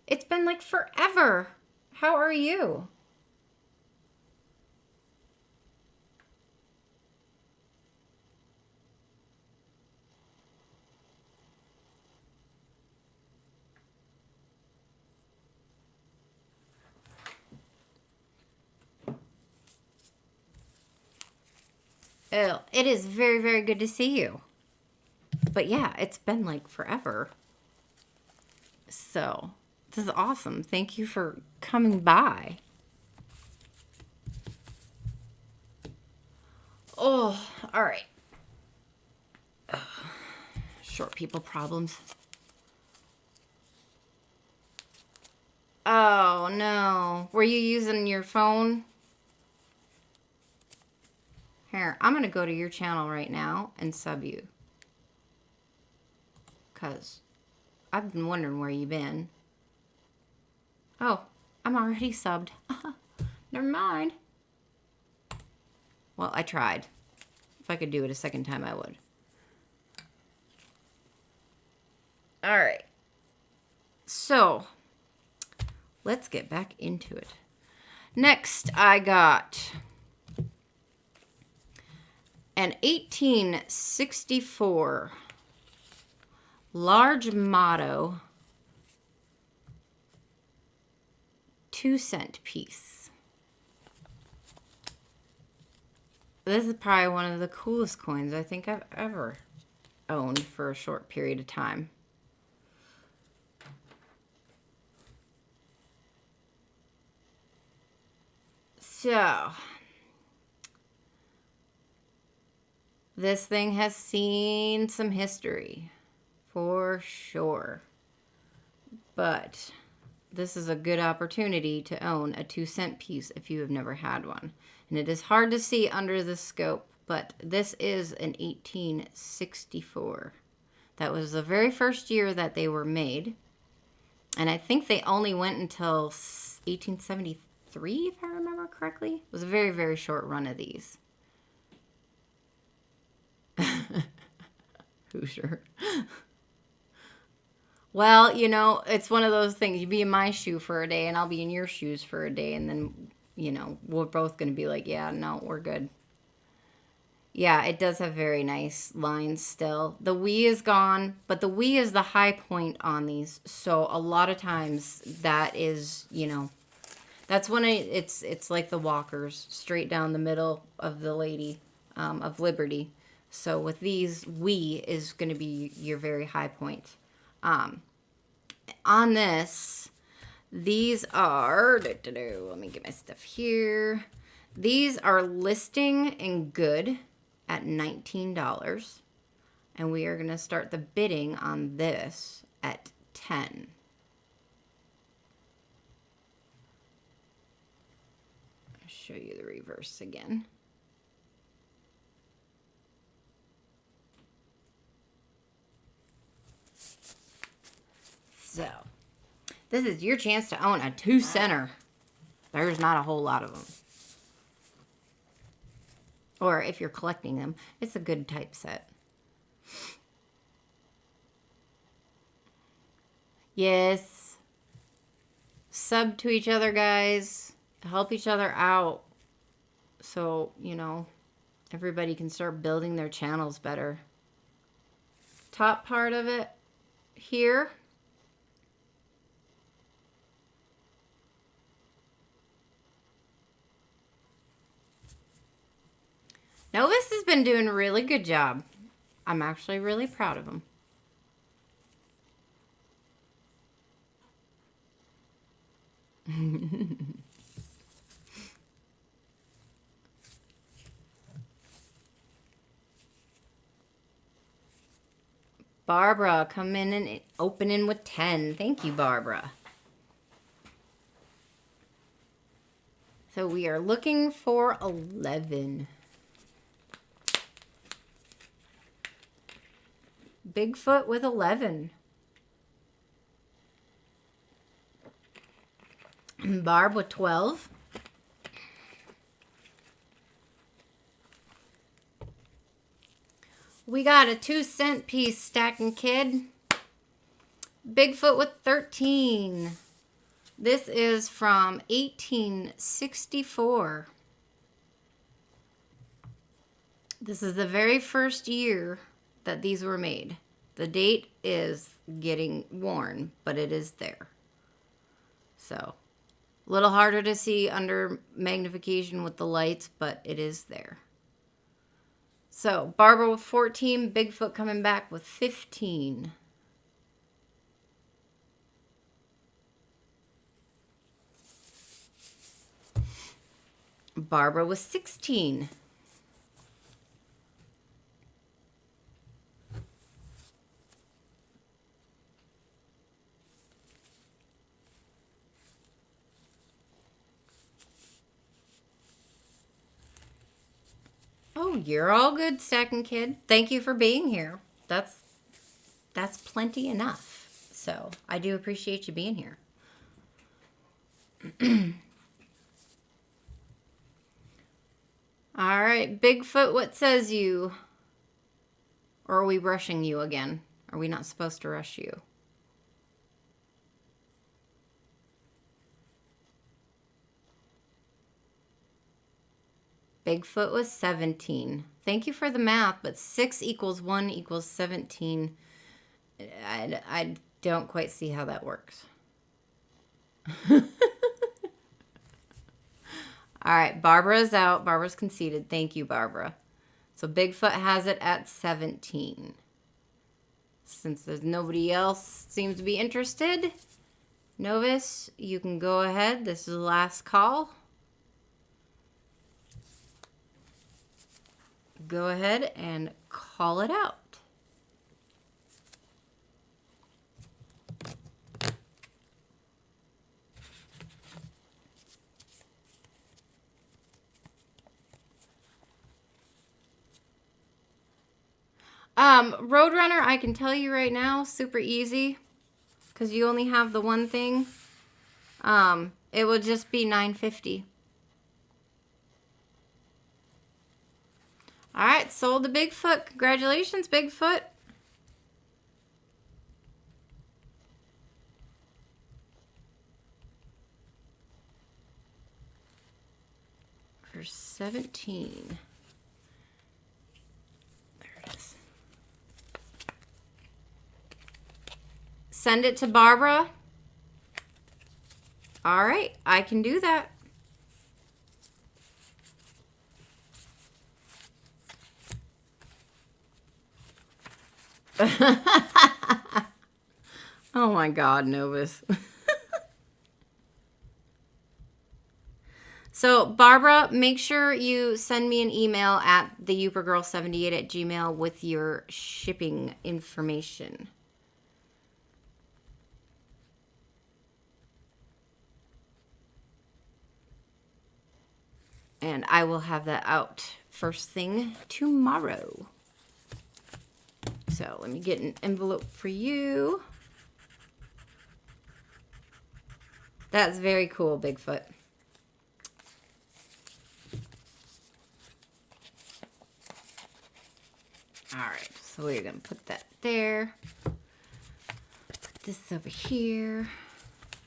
it's been like forever. How are you? Oh, it is very, very good to see you. But yeah, it's been like forever. So, this is awesome. Thank you for coming by. Oh, all right. Short people problems. Oh, no. Were you using your phone? Here, I'm going to go to your channel right now and sub you. Because I've been wondering where you've been. Oh, I'm already subbed. Never mind. Well, I tried. If I could do it a second time, I would. All right. So, let's get back into it. Next, I got an 1864 large motto 2-cent piece. This is probably one of the coolest coins I think I've ever owned for a short period of time. So, this thing has seen some history, for sure. But this is a good opportunity to own a 2-cent piece if you have never had one. And it is hard to see under the scope, but this is an 1864. That was the very first year that they were made. And I think they only went until 1873, if I remember correctly. It was a very, very short run of these. Hoosier. Well, you know, it's one of those things. You be in my shoe for a day, and I'll be in your shoes for a day, and then, you know, we're both going to be like, yeah, no, we're good. Yeah, it does have very nice lines still. The Wii is gone, but the Wii is the high point on these. So a lot of times that is, you know, that's when it's like the walkers straight down the middle of the Lady of Liberty. So with these, Wii is going to be your very high point. On this, these are, let me get my stuff here. These are listing in good at $19. And we are going to start the bidding on this at $10. I'll show you the reverse again. So, this is your chance to own a 2-center. There's not a whole lot of them. Or if you're collecting them, it's a good type set. Yes. Sub to each other, guys. Help each other out. So, you know, everybody can start building their channels better. Top part of it here. Novus has been doing a really good job. I'm actually really proud of him. Barbara, come in and opening with 10. Thank you, Barbara. So we are looking for 11. Bigfoot with 11. Barb with 12. We got a 2-cent piece stacking kid. Bigfoot with 13. This is from 1864. This is the very first year that these were made. The date is getting worn, but it is there. So, a little harder to see under magnification with the lights, but it is there. So, Barbara with 14, Bigfoot coming back with 15. Barbara was 16. Oh, you're all good, Stacking Kid. Thank you for being here. That's plenty enough. So, I do appreciate you being here. All right, Bigfoot, what says you? Or are we rushing you again? Are we not supposed to rush you? Bigfoot was 17. Thank you for the math, but 6 equals 1 equals 17. I don't quite see how that works. All right, Barbara's out. Barbara's conceded. Thank you, Barbara. So Bigfoot has it at 17. Since there's nobody else seems to be interested, Novus, you can go ahead. This is the last call. Go ahead and call it out. Roadrunner, I can tell you right now, super easy, because you only have the one thing. It will just be $9.50. All right, sold the Bigfoot. Congratulations, Bigfoot. For 17. Send it to Barbara. All right, I can do that. Oh my God, Novus. So, Barbara, make sure you send me an email at theyupergirl78@gmail.com with your shipping information. And I will have that out first thing tomorrow. So let me get an envelope for you. That's very cool, Bigfoot. All right, so we're going to put that there. Put this over here.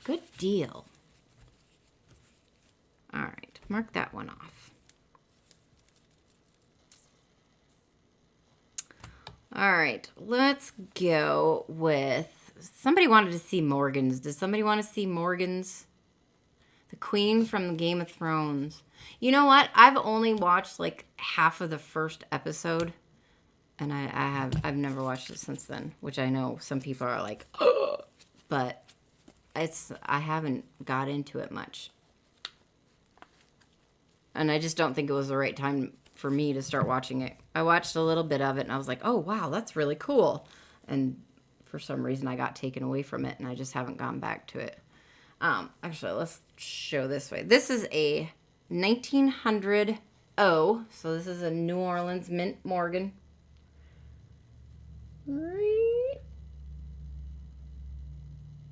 Good deal. All right, mark that one off. All right, let's go with... Somebody wanted to see Morgans. Does somebody want to see Morgans? The Queen from Game of Thrones. You know what? I've only watched like half of the first episode. And I've never watched it since then. Which I know some people are like, ugh. But I haven't got into it much. And I just don't think it was the right time for me to start watching it. I watched a little bit of it and I was like, oh wow, that's really cool. and for some reason I got taken away from it, and I just haven't gone back to it. Actually, let's show this way. This is a 1900 O, so this is a New Orleans Mint Morgan.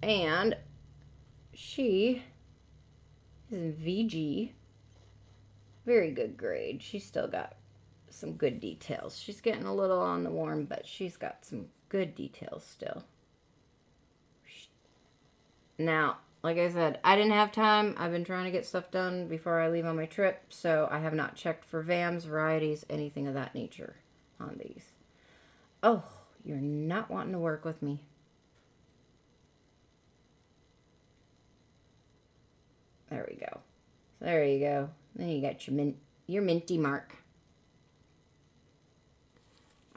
And she is in VG. Very good grade. She's still got some good details. She's getting a little on the warm, but she's got some good details still. Now, like I said, I didn't have time. I've been trying to get stuff done before I leave on my trip, so I have not checked for VAMs, varieties, anything of that nature on these. Oh, you're not wanting to work with me. There we go. There you go. Then you got your minty mark.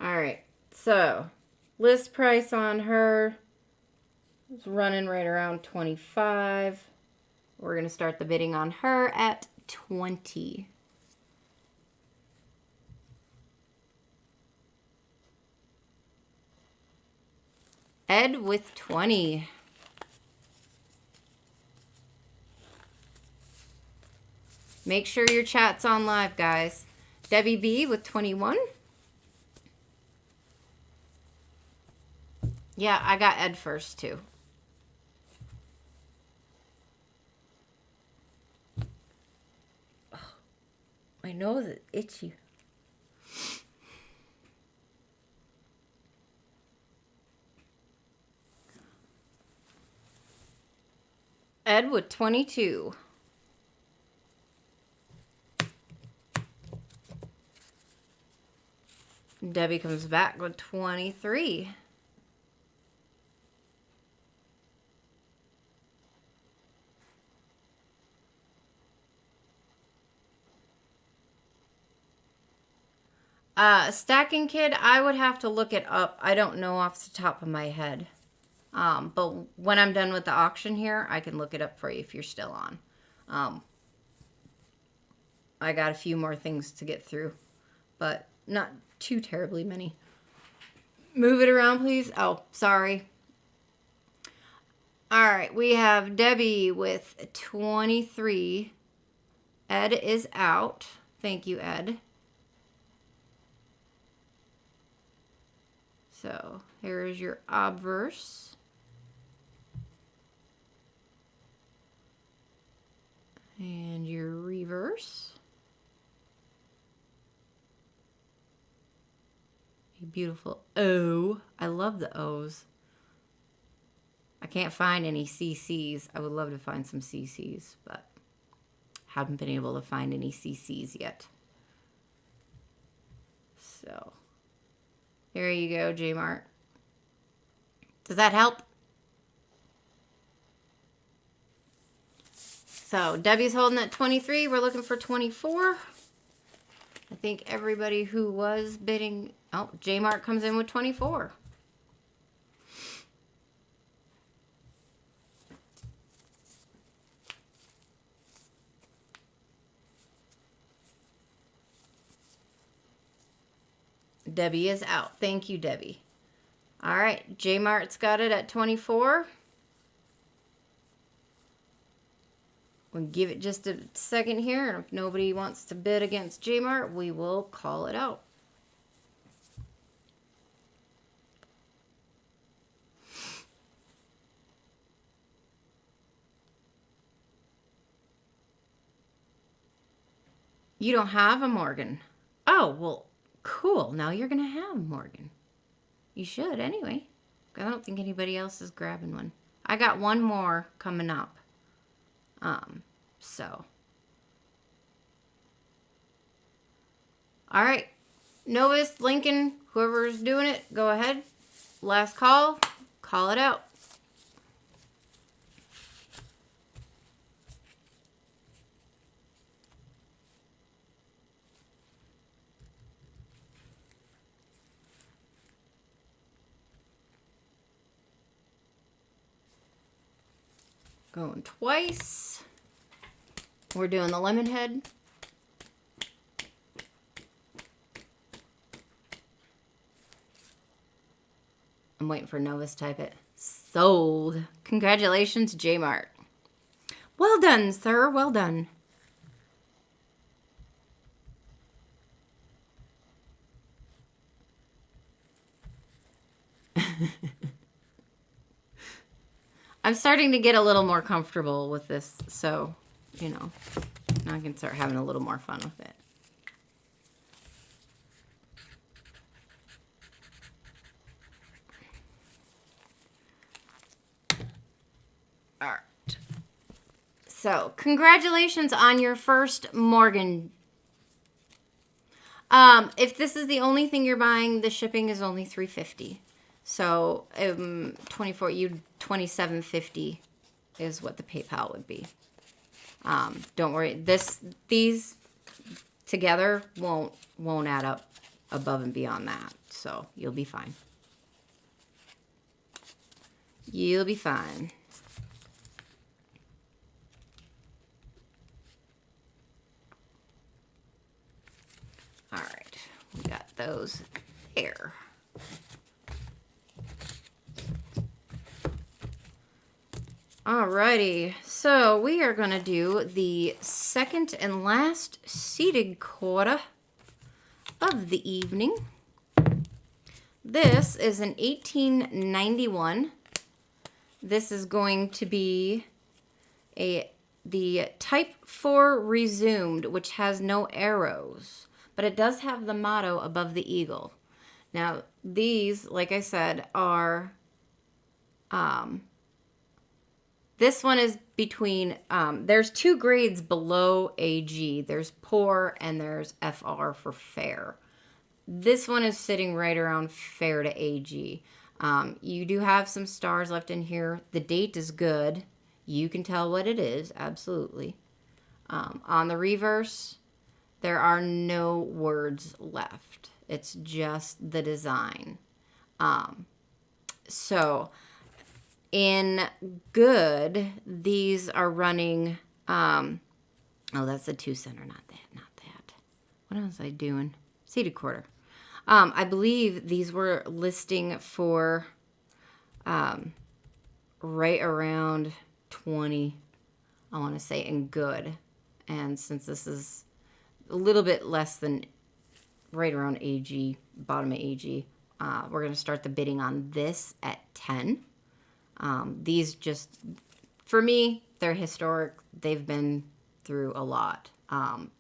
All right. So, list price on her is running right around 25. We're going to start the bidding on her at 20. Ed with 20. Make sure your chat's on live, guys. Debbie B with 21. Yeah, I got Ed first, too. Oh, my nose is itchy. Ed with 22. Debbie comes back with 23. Stacking Kid, I would have to look it up. I don't know off the top of my head. But when I'm done with the auction here, I can look it up for you if you're still on. I got a few more things to get through, but not too terribly many. Move it around, please. Oh, sorry. All right, we have Debbie with 23. Ed is out. Thank you, Ed. So here is your obverse. And your reverse. A beautiful O. I love the O's. I can't find any CCs. I would love to find some CCs, but haven't been able to find any CCs yet. So here you go, J-Mart. Does that help? So Debbie's holding at 23. We're looking for 24. I think everybody who was bidding... Oh, J-Mart comes in with 24. Debbie is out. Thank you, Debbie. All right, J-Mart's got it at 24. We'll give it just a second here, and if nobody wants to bid against J-Mart, we will call it out. You don't have a Morgan. Oh, well, cool. Now you're going to have a Morgan. You should anyway. I don't think anybody else is grabbing one. I got one more coming up. So. All right. Novus, Lincoln, whoever's doing it, go ahead. Last call. Call it out. Going twice. We're doing the lemon head. I'm waiting for Novus to type it. Sold. Congratulations, J-Mart. Well done, sir. Well done. I'm starting to get a little more comfortable with this, so, you know, now I can start having a little more fun with it. All right. So, congratulations on your first Morgan. If this is the only thing you're buying, the shipping is only $3.50. So, $27.50 is what the PayPal would be. Don't worry. These together won't add up above and beyond that. So, you'll be fine. You'll be fine. All right, we got those there. Alrighty, so we are going to do the second and last seated quarter of the evening. This is an 1891. This is going to be the Type 4 Resumed, which has no arrows, but it does have the motto above the eagle. Now, these, like I said, are, this one is between, there's two grades below AG. There's poor and there's FR for fair. This one is sitting right around fair to AG. You do have some stars left in here. The date is good. You can tell what it is, absolutely. On the reverse, there are no words left. It's just the design. So, in good, these are running, oh, that's the 2-center, not that. What was I doing? Seated quarter. I believe these were listing for right around 20, I want to say, in good. And since this is a little bit less than right around AG, bottom of AG, we're going to start the bidding on this at 10. These just, for me, they're historic. They've been through a lot.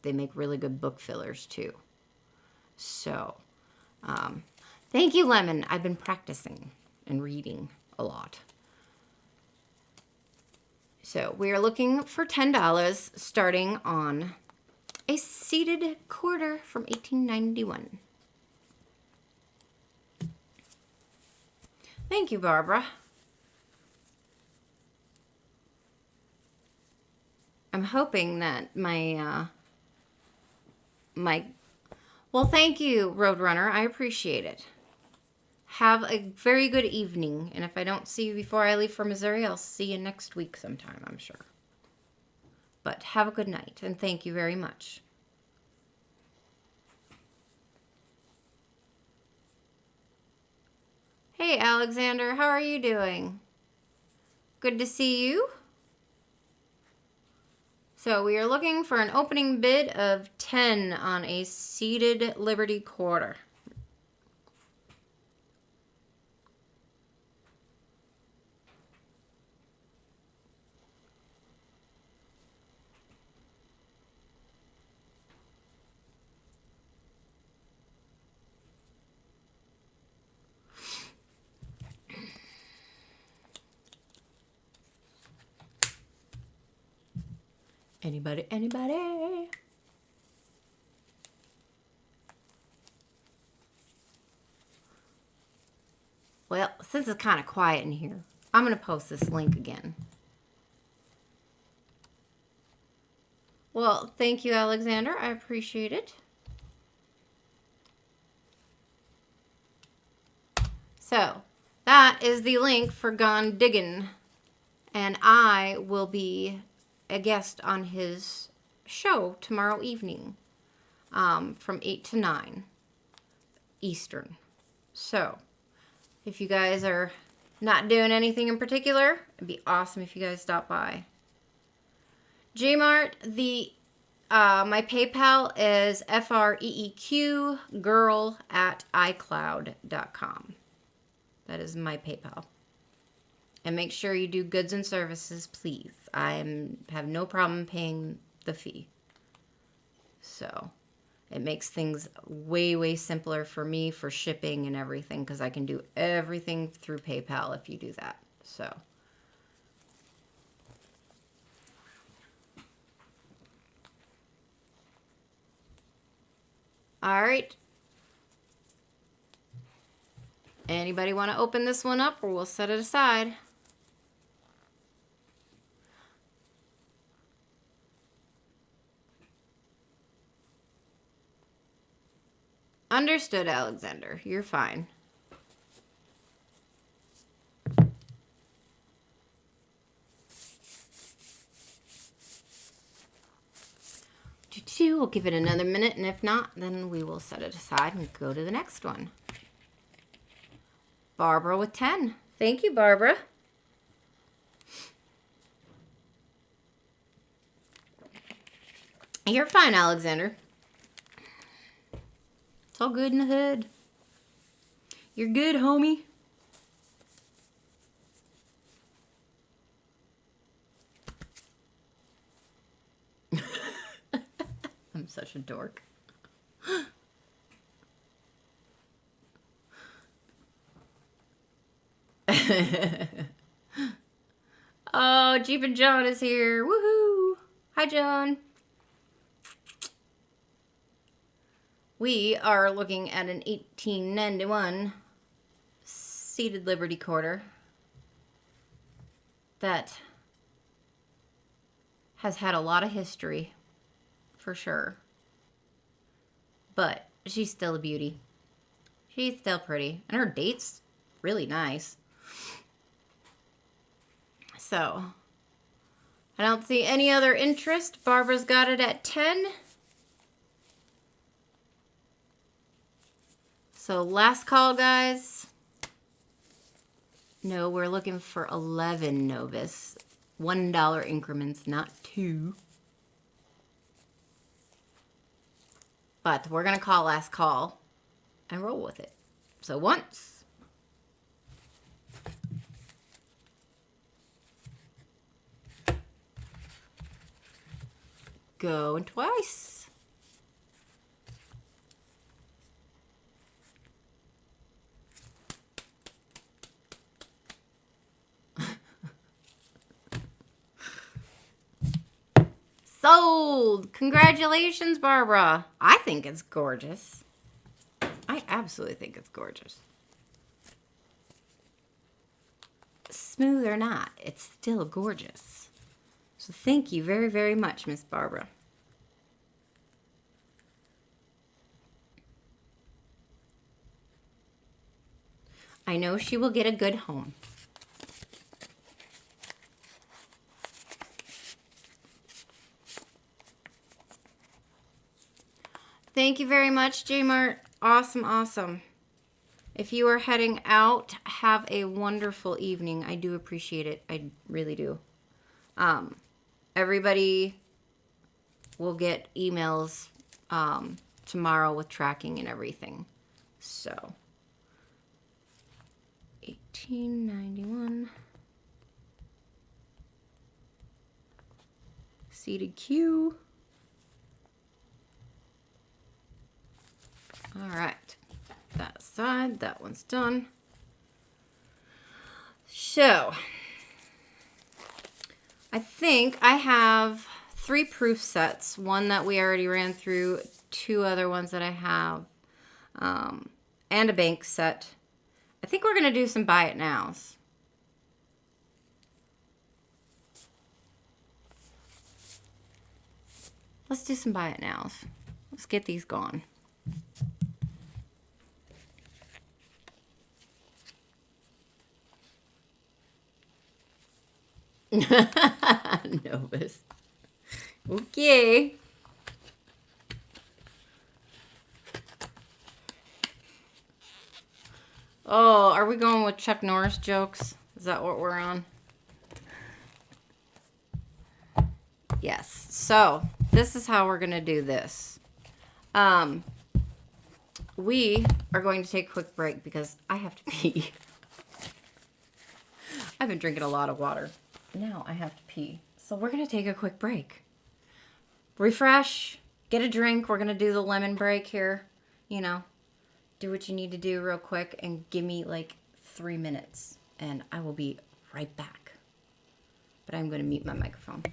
They make really good book fillers too. So, thank you, Lemon. I've been practicing and reading a lot. So we are looking for $10 starting on a seated quarter from 1891. Thank you, Barbara. I'm hoping that my, well, thank you, Roadrunner. I appreciate it. Have a very good evening. And if I don't see you before I leave for Missouri, I'll see you next week sometime, I'm sure. But have a good night, and thank you very much. Hey, Alexander, how are you doing? Good to see you. So we are looking for an opening bid of 10 on a seated Liberty quarter. Anybody? Well, since it's kind of quiet in here, I'm going to post this link again. Well, thank you, Alexander. I appreciate it. So, that is the link for Gone Diggin'. And I will be a guest on his show tomorrow evening from 8 to 9 Eastern. So, If you guys are not doing anything in particular, it'd be awesome if you guys stop by. Jmart, my PayPal is freeqgirl@icloud.com. That is my PayPal. And make sure you do goods and services, please. Have no problem paying the fee. So it makes things way, way simpler for me for shipping and everything, because I can do everything through PayPal if you do that. So. All right. Anybody want to open this one up, or we'll set it aside? Understood, Alexander. You're fine. We'll give it another minute, and if not, then we will set it aside and go to the next one. Barbara with 10. Thank you, Barbara. You're fine, Alexander. It's all good in the hood. You're good, homie. I'm such a dork. Oh, Jeep and John is here. Woohoo! Hi, John. We are looking at an 1891 seated Liberty Quarter that has had a lot of history, for sure. But she's still a beauty. She's still pretty. And her date's really nice. So, I don't see any other interest. Barbara's got it at 10. So, last call, guys. No, we're looking for 11 Novus. $1 increments, not 2. But we're going to call last call and roll with it. So, once. Go and twice. Sold! Congratulations, Barbara. I think it's gorgeous. I absolutely think it's gorgeous. Smooth or not, it's still gorgeous. So thank you very, very much, Miss Barbara. I know she will get a good home. Thank you very much, Jmart. Awesome, awesome. If you are heading out, have a wonderful evening. I do appreciate it. I really do. Everybody will get emails tomorrow with tracking and everything. So, 1891. Seated queue. All right, that side, that one's done. So, I think I have 3 proof sets. One that we already ran through, 2 other ones that I have, and a bank set. I think we're going to do some buy it nows. Let's do some buy it nows. Let's get these gone. Novus. Okay. Oh, are we going with Chuck Norris jokes? Is that what we're on? Yes. So, this is how we're going to do this. We are going to take a quick break because I have to pee. I've been drinking a lot of water. Now I have to pee. So we're going to take a quick break. Refresh, get a drink. We're going to do the lemon break here. You know, do what you need to do real quick and give me like 3 minutes and I will be right back. But I'm going to mute my microphone.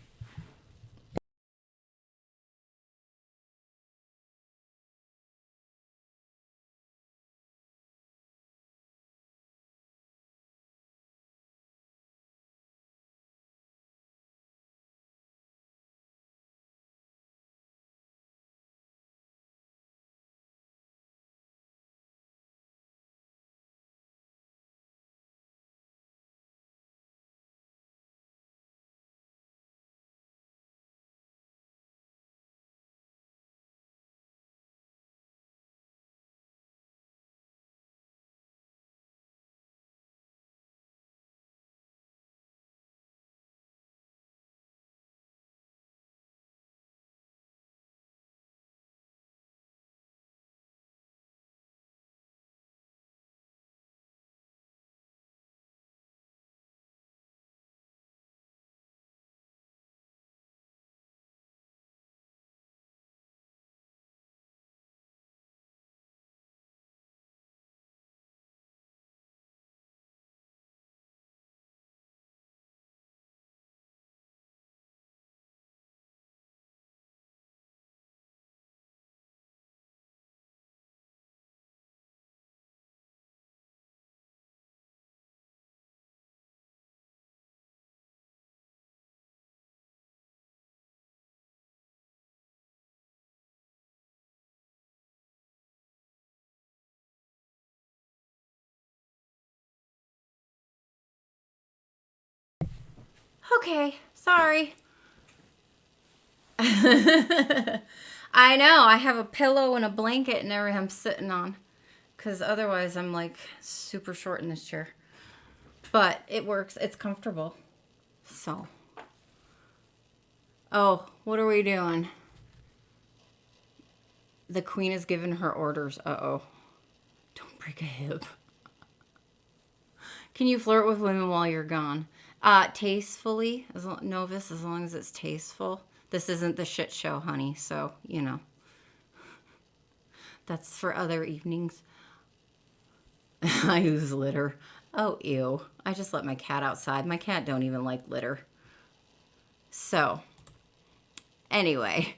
Okay, sorry. I know, I have a pillow and a blanket and everything I'm sitting on. Because otherwise I'm like super short in this chair. But it works, it's comfortable. So. Oh, what are we doing? The queen has given her orders. Uh-oh. Don't break a hip. Can you flirt with women while you're gone? Tastefully, Novus, as long as it's tasteful. This isn't the shit show, honey, so, you know. That's for other evenings. I use litter. Oh, ew. I just let my cat outside. My cat don't even like litter. So, anyway.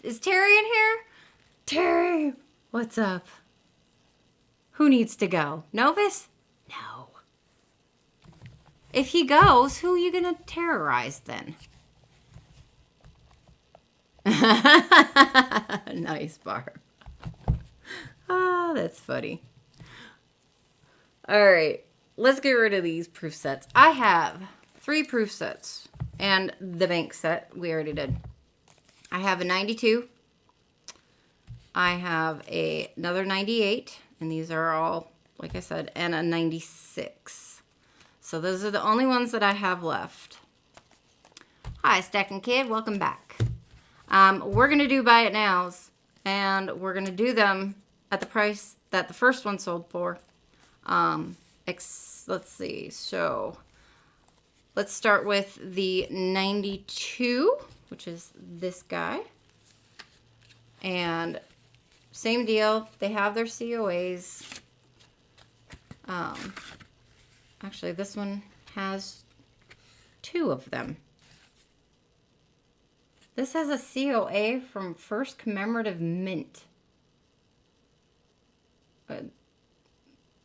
Is Terry in here? Terry, what's up? Who needs to go? Novus? No. If he goes, who are you going to terrorize then? Nice, Barb. Ah, that's funny. All right, let's get rid of these proof sets. I have 3 proof sets and the bank set we already did. I have a 92. I have another 98, and these are all, like I said, and a 96. So those are the only ones that I have left. Hi, Stacking Kid. Welcome back. We're going to do buy it nows, and we're going to do them at the price that the first one sold for. Let's see. So let's start with the 92, which is this guy. And same deal. They have their COAs. Actually, this one has 2 of them. This has a COA from First Commemorative Mint.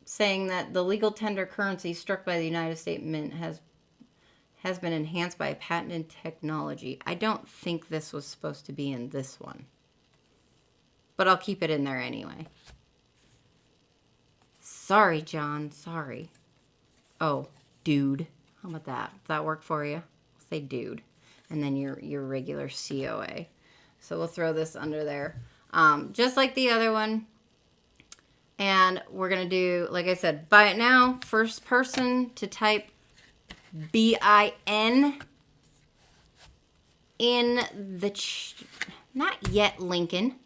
Saying that the legal tender currency struck by the United States Mint has been enhanced by a patented technology. I don't think this was supposed to be in this one. But I'll keep it in there anyway. Sorry, John. Sorry. Oh, dude. How about that? Does that work for you? I'll say dude. And then your regular COA. So we'll throw this under there. Just like the other one, And we're going to do, like I said, buy it now. First person to type BIN in the, not yet Lincoln,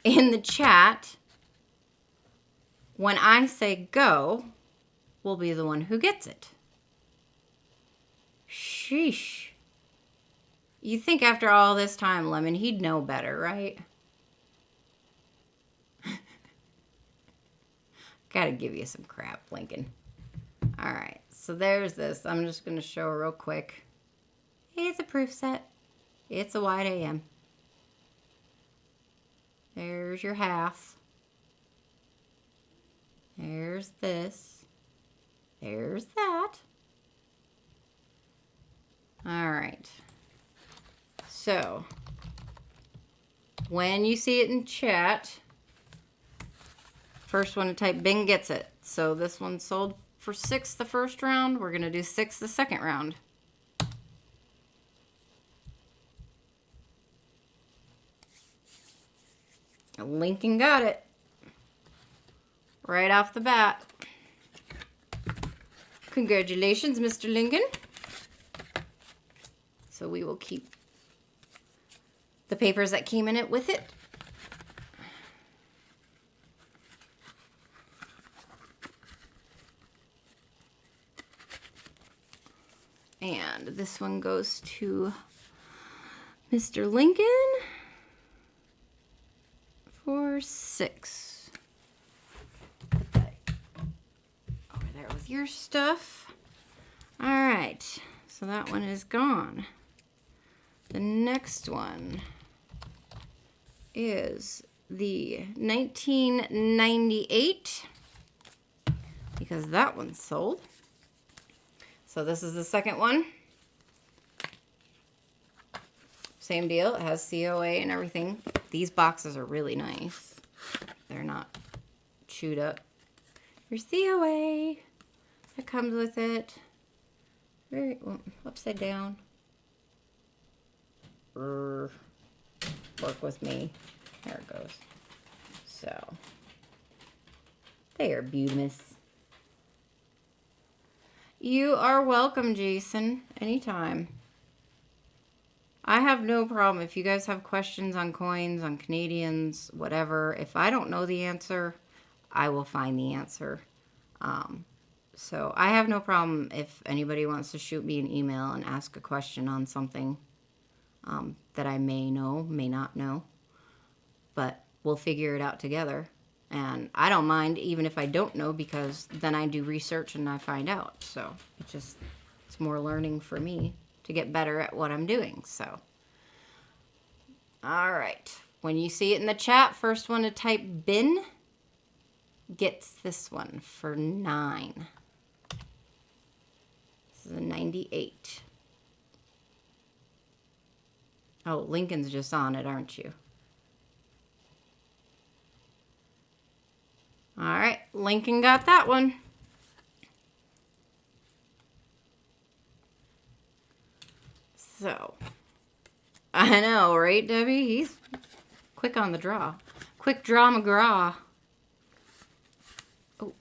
in the chat, when I say go, will be the one who gets it. Sheesh. You think after all this time, Lemon, he'd know better, right? Gotta give you some crap, Lincoln. All right, so there's this. I'm just gonna show real quick. It's a proof set. It's a wide AM. There's your half. There's this. There's that. All right. So, when you see it in chat, first one to type BIN gets it. So this one sold for 6 the first round. We're going to do 6 the second round. Lincoln got it. Right off the bat. Congratulations, Mr. Lincoln. So we will keep the papers that came in it with it. And this one goes to Mr. Lincoln for 6. Put that over there with your stuff. All right, so that one is gone. The next one is the 1998, because that one sold. So this is the second one. Same deal. It has COA and everything. These boxes are really nice. They're not chewed up. Your COA that comes with it. Very well, upside down. Work with me. There it goes. So they are beautiful. You are welcome, Jason. Anytime. I have no problem. If you guys have questions on coins, on Canadians, whatever, if I don't know the answer, I will find the answer. So I have no problem if anybody wants to shoot me an email and ask a question on something that I may know, may not know. But we'll figure it out together. And I don't mind even if I don't know, because then I do research and I find out. So it's more learning for me to get better at what I'm doing. So, all right. When you see it in the chat, first one to type BIN gets this one for 9. This is a 98. Oh, Lincoln's just on it, aren't you? All right, Lincoln got that one. So, I know, right, Debbie? He's quick on the draw. Quick draw McGraw. Oh.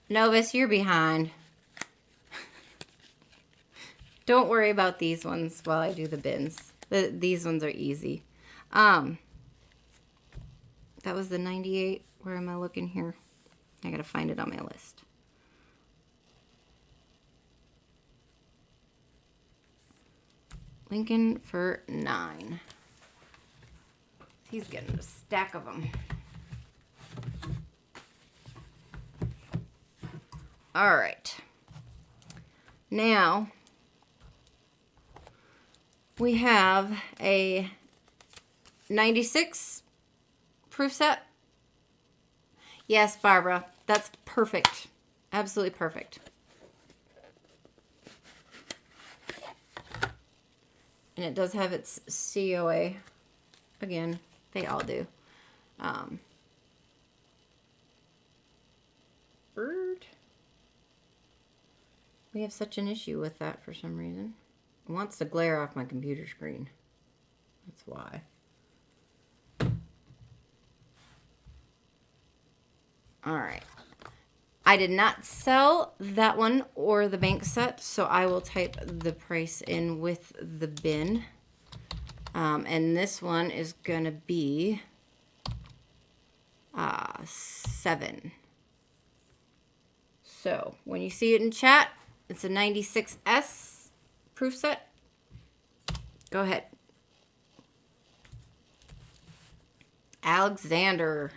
Novus, you're behind. Don't worry about these ones while I do the bins. These ones are easy. That was the 98. Where am I looking here? I gotta find it on my list. Lincoln for 9. He's getting a stack of them. All right. Now, we have a 96 proof set. Yes, Barbara, that's perfect. Absolutely perfect. And it does have its COA. Again, they all do. Bird. We have such an issue with that for some reason. It wants to glare off my computer screen. That's why. All right. I did not sell that one or the bank set, so I will type the price in with the bin. And this one is going to be 7. So when you see it in chat, it's a 96S proof set. Go ahead. Alexander.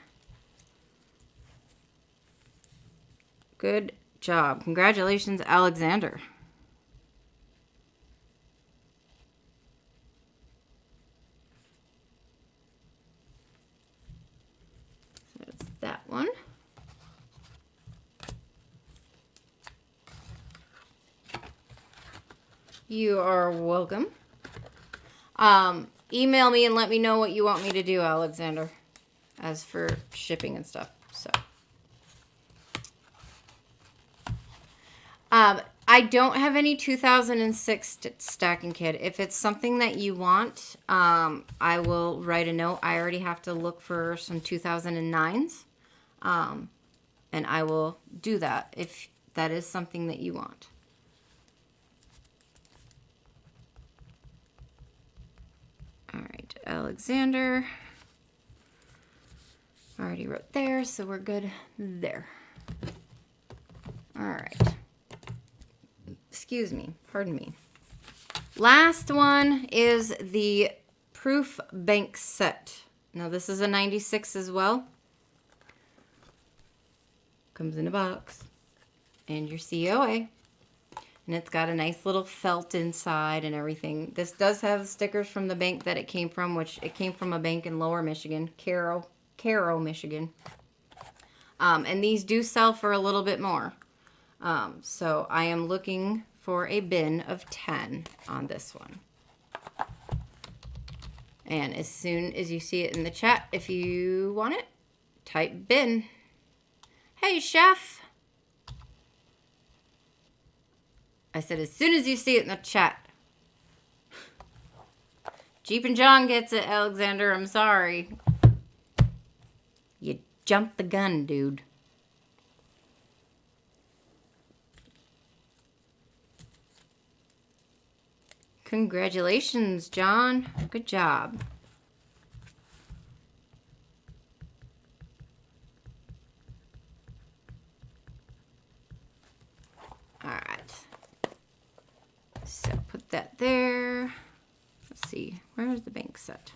Good job. Congratulations, Alexander. So that's that one. You are welcome. Email me and let me know what you want me to do, Alexander, as for shipping and stuff. So, I don't have any 2006 stacking kit. If it's something that you want, I will write a note. I already have to look for some 2009s, and I will do that if that is something that you want. All right, Alexander. Already wrote there, so we're good there. All right. Excuse me, pardon me. Last one is the Proof Bank set. Now this is a 96 as well. Comes in a box. And your COA. And it's got a nice little felt inside and everything. This does have stickers from the bank that it came from, which it came from a bank in Lower Michigan, Caro, Michigan. And these do sell for a little bit more. So I am looking for a bin of 10 on this one. And as soon as you see it in the chat, if you want it, type bin. Hey, chef. I said, as soon as you see it in the chat. Jeep and John gets it, Alexander. I'm sorry. You jumped the gun, dude. Congratulations, John. Good job. All right. So put that there. Let's see. Where's the bank set?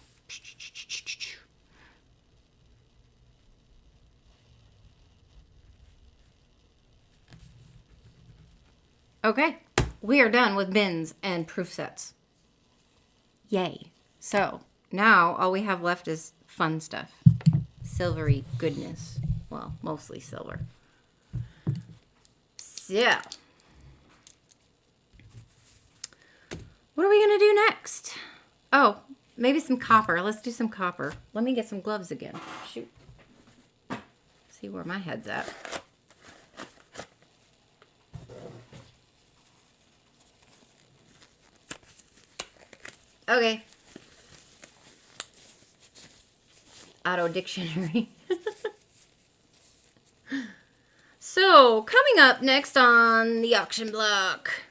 Okay. We are done with bins and proof sets. Yay. So now all we have left is fun stuff. Silvery goodness. Well, mostly silver. So, what are we going to do next? Oh, maybe some copper. Let's do some copper. Let me get some gloves again. Shoot. See where my head's at. Okay. Auto dictionary. So, coming up next on the auction block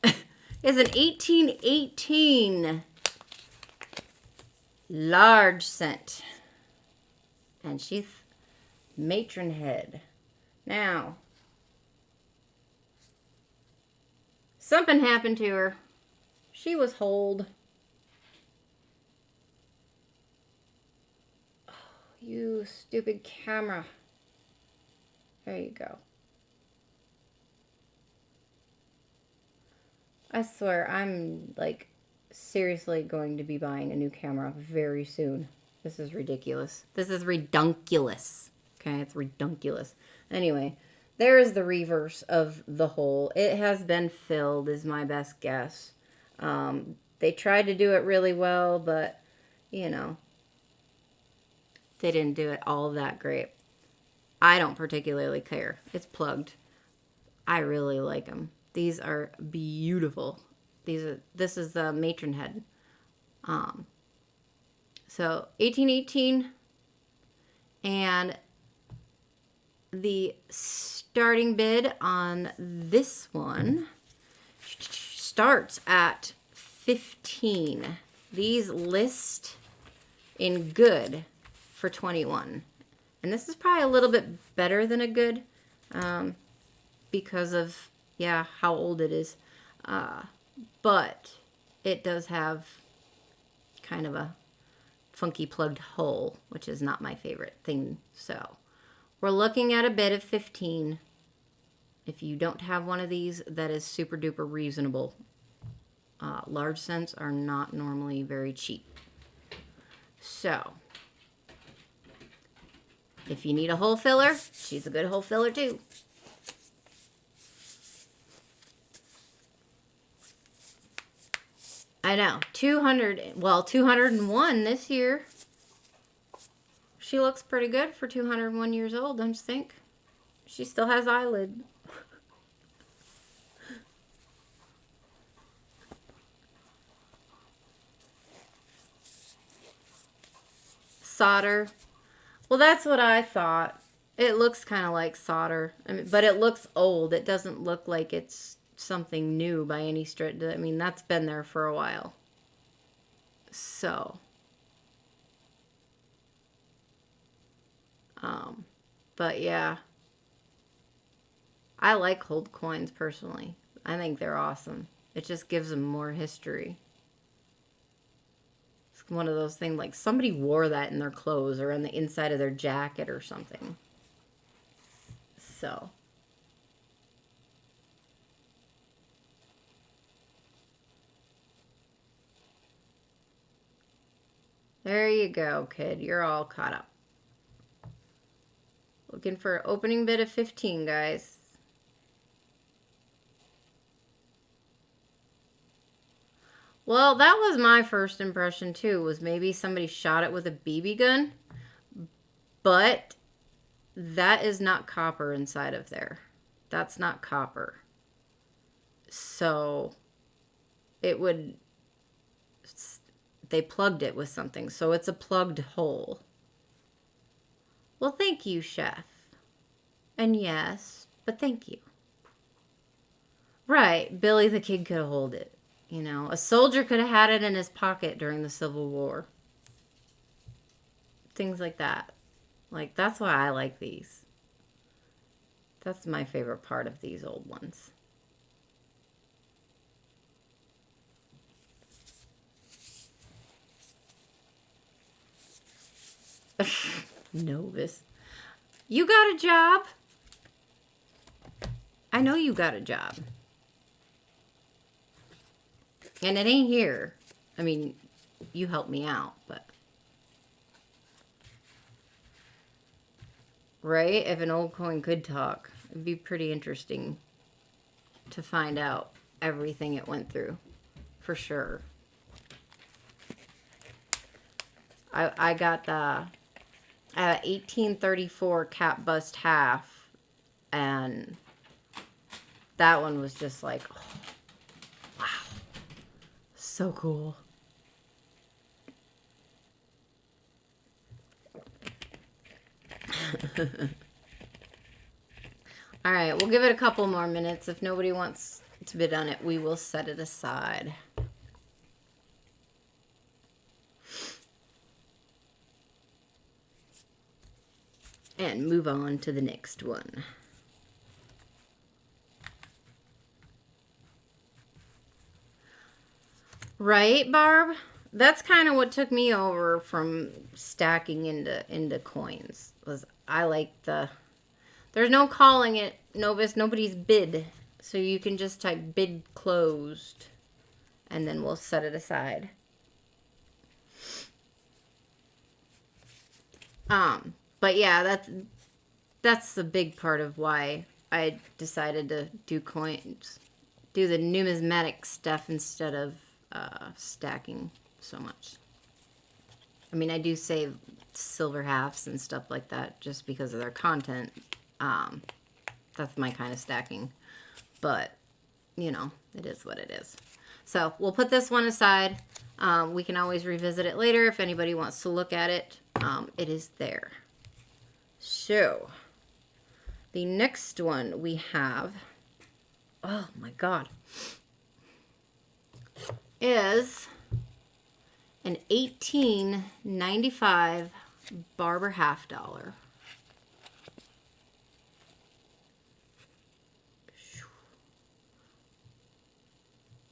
is an 1818 large cent. And she's matron head. Now, something happened to her. She was holed. Oh, you stupid camera. There you go. I swear, I'm like seriously going to be buying a new camera very soon. This is ridiculous. This is redunculous. Okay, it's redunculous. Anyway, there is the reverse of the hole. It has been filled, is my best guess. They tried to do it really well, but, you know, they didn't do it all that great. I don't particularly care. It's plugged. I really like them. These are beautiful. This is the matron head. So 1818 And the starting bid on this one starts at 15. These list in good for 21. And this is probably a little bit better than a good because of, yeah, how old it is. But it does have kind of a funky plugged hole, which is not my favorite thing. So we're looking at a bid of 15. If you don't have one of these, that is super duper reasonable. Large cents are not normally very cheap. So if you need a hole filler, she's a good hole filler too. I know, 201 this year. She looks pretty good for 201 years old, don't you think? She still has eyelid. Solder. Well, that's what I thought. It looks kind of like solder, but it looks old. It doesn't look like it's something new by any stretch. I mean, that's been there for a while. So, but yeah, I like old coins personally. I think they're awesome. It just gives them more history. It's one of those things like somebody wore that in their clothes or on the inside of their jacket or something. So. There you go, kid. You're all caught up. Looking for an opening bid of 15, guys. Well, that was my first impression, too, was maybe somebody shot it with a BB gun. But that is not copper inside of there. That's not copper. So it would... They plugged it with something, so it's a plugged hole. Well, thank you, chef. And yes, but thank you. Right, Billy the Kid could hold it. You know, a soldier could have had it in his pocket during the Civil War. Things like that. Like, that's why I like these. That's my favorite part of these old ones. Novus. You got a job? I know you got a job. And it ain't here. I mean, you helped me out, but... Right? If an old coin could talk, it'd be pretty interesting to find out everything it went through. For sure. I got the 1834 cap bust half, and that one was just like, oh, wow, so cool. All right, we'll give it a couple more minutes. If nobody wants to bid on it, we will set it aside. And move on to the next one. Right, Barb? That's kind of what took me over from stacking into coins. Was I like the... There's no calling it, Novus. Nobody's bid. So you can just type bid closed. And then we'll set it aside. But yeah, that's the big part of why I decided to do coins. Do the numismatic stuff instead of stacking so much. I mean, I do save silver halves and stuff like that just because of their content. That's my kind of stacking. But, you know, it is what it is. So we'll put this one aside. We can always revisit it later if anybody wants to look at it. It is there. So, the next one we have, oh my God, is an 1895 Barber half dollar.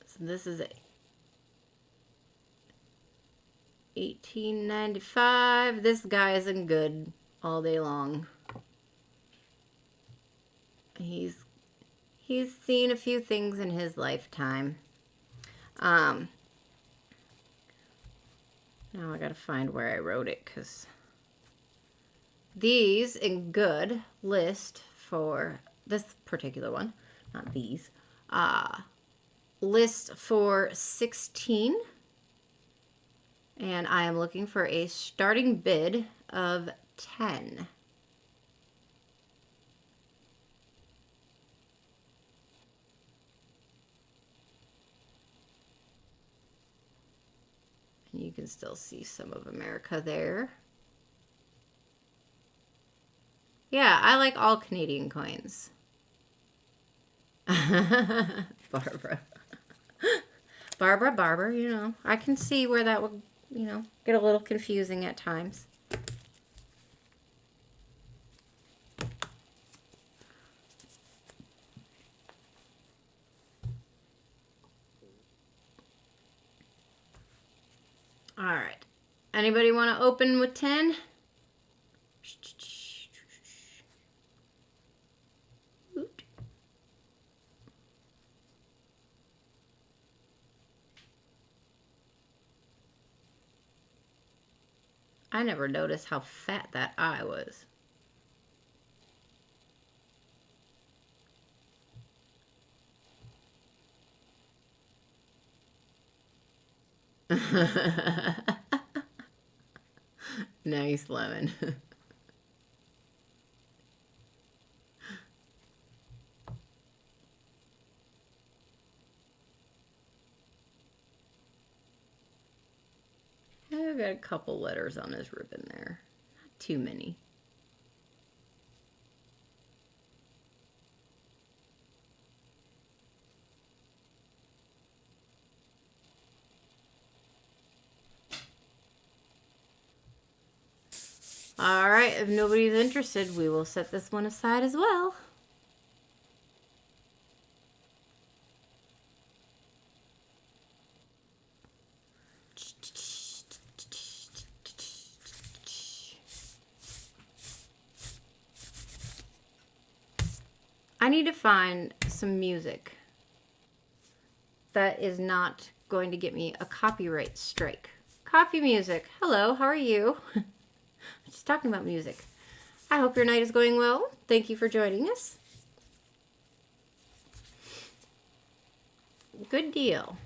So this is a 1895. This guy isn't good all day long. He's seen a few things in his lifetime. Now I gotta find where I wrote it, because these in good list for this particular one, not these, list for 16, and I am looking for a starting bid of 10. And you can still see some of America there. Yeah, I like all Canadian coins. Barbara. Barbara, you know, I can see where that would, you know, get a little confusing at times. All right. Anybody want to open with 10? I never noticed how fat that eye was. Nice, Lemon. I've got a couple letters on his ribbon there. Not too many. All right, if nobody's interested, we will set this one aside as well. I need to find some music that is not going to get me a copyright strike. Coffee music. Hello, how are you? Just talking about music. I hope your night is going well. Thank you for joining us. Good deal.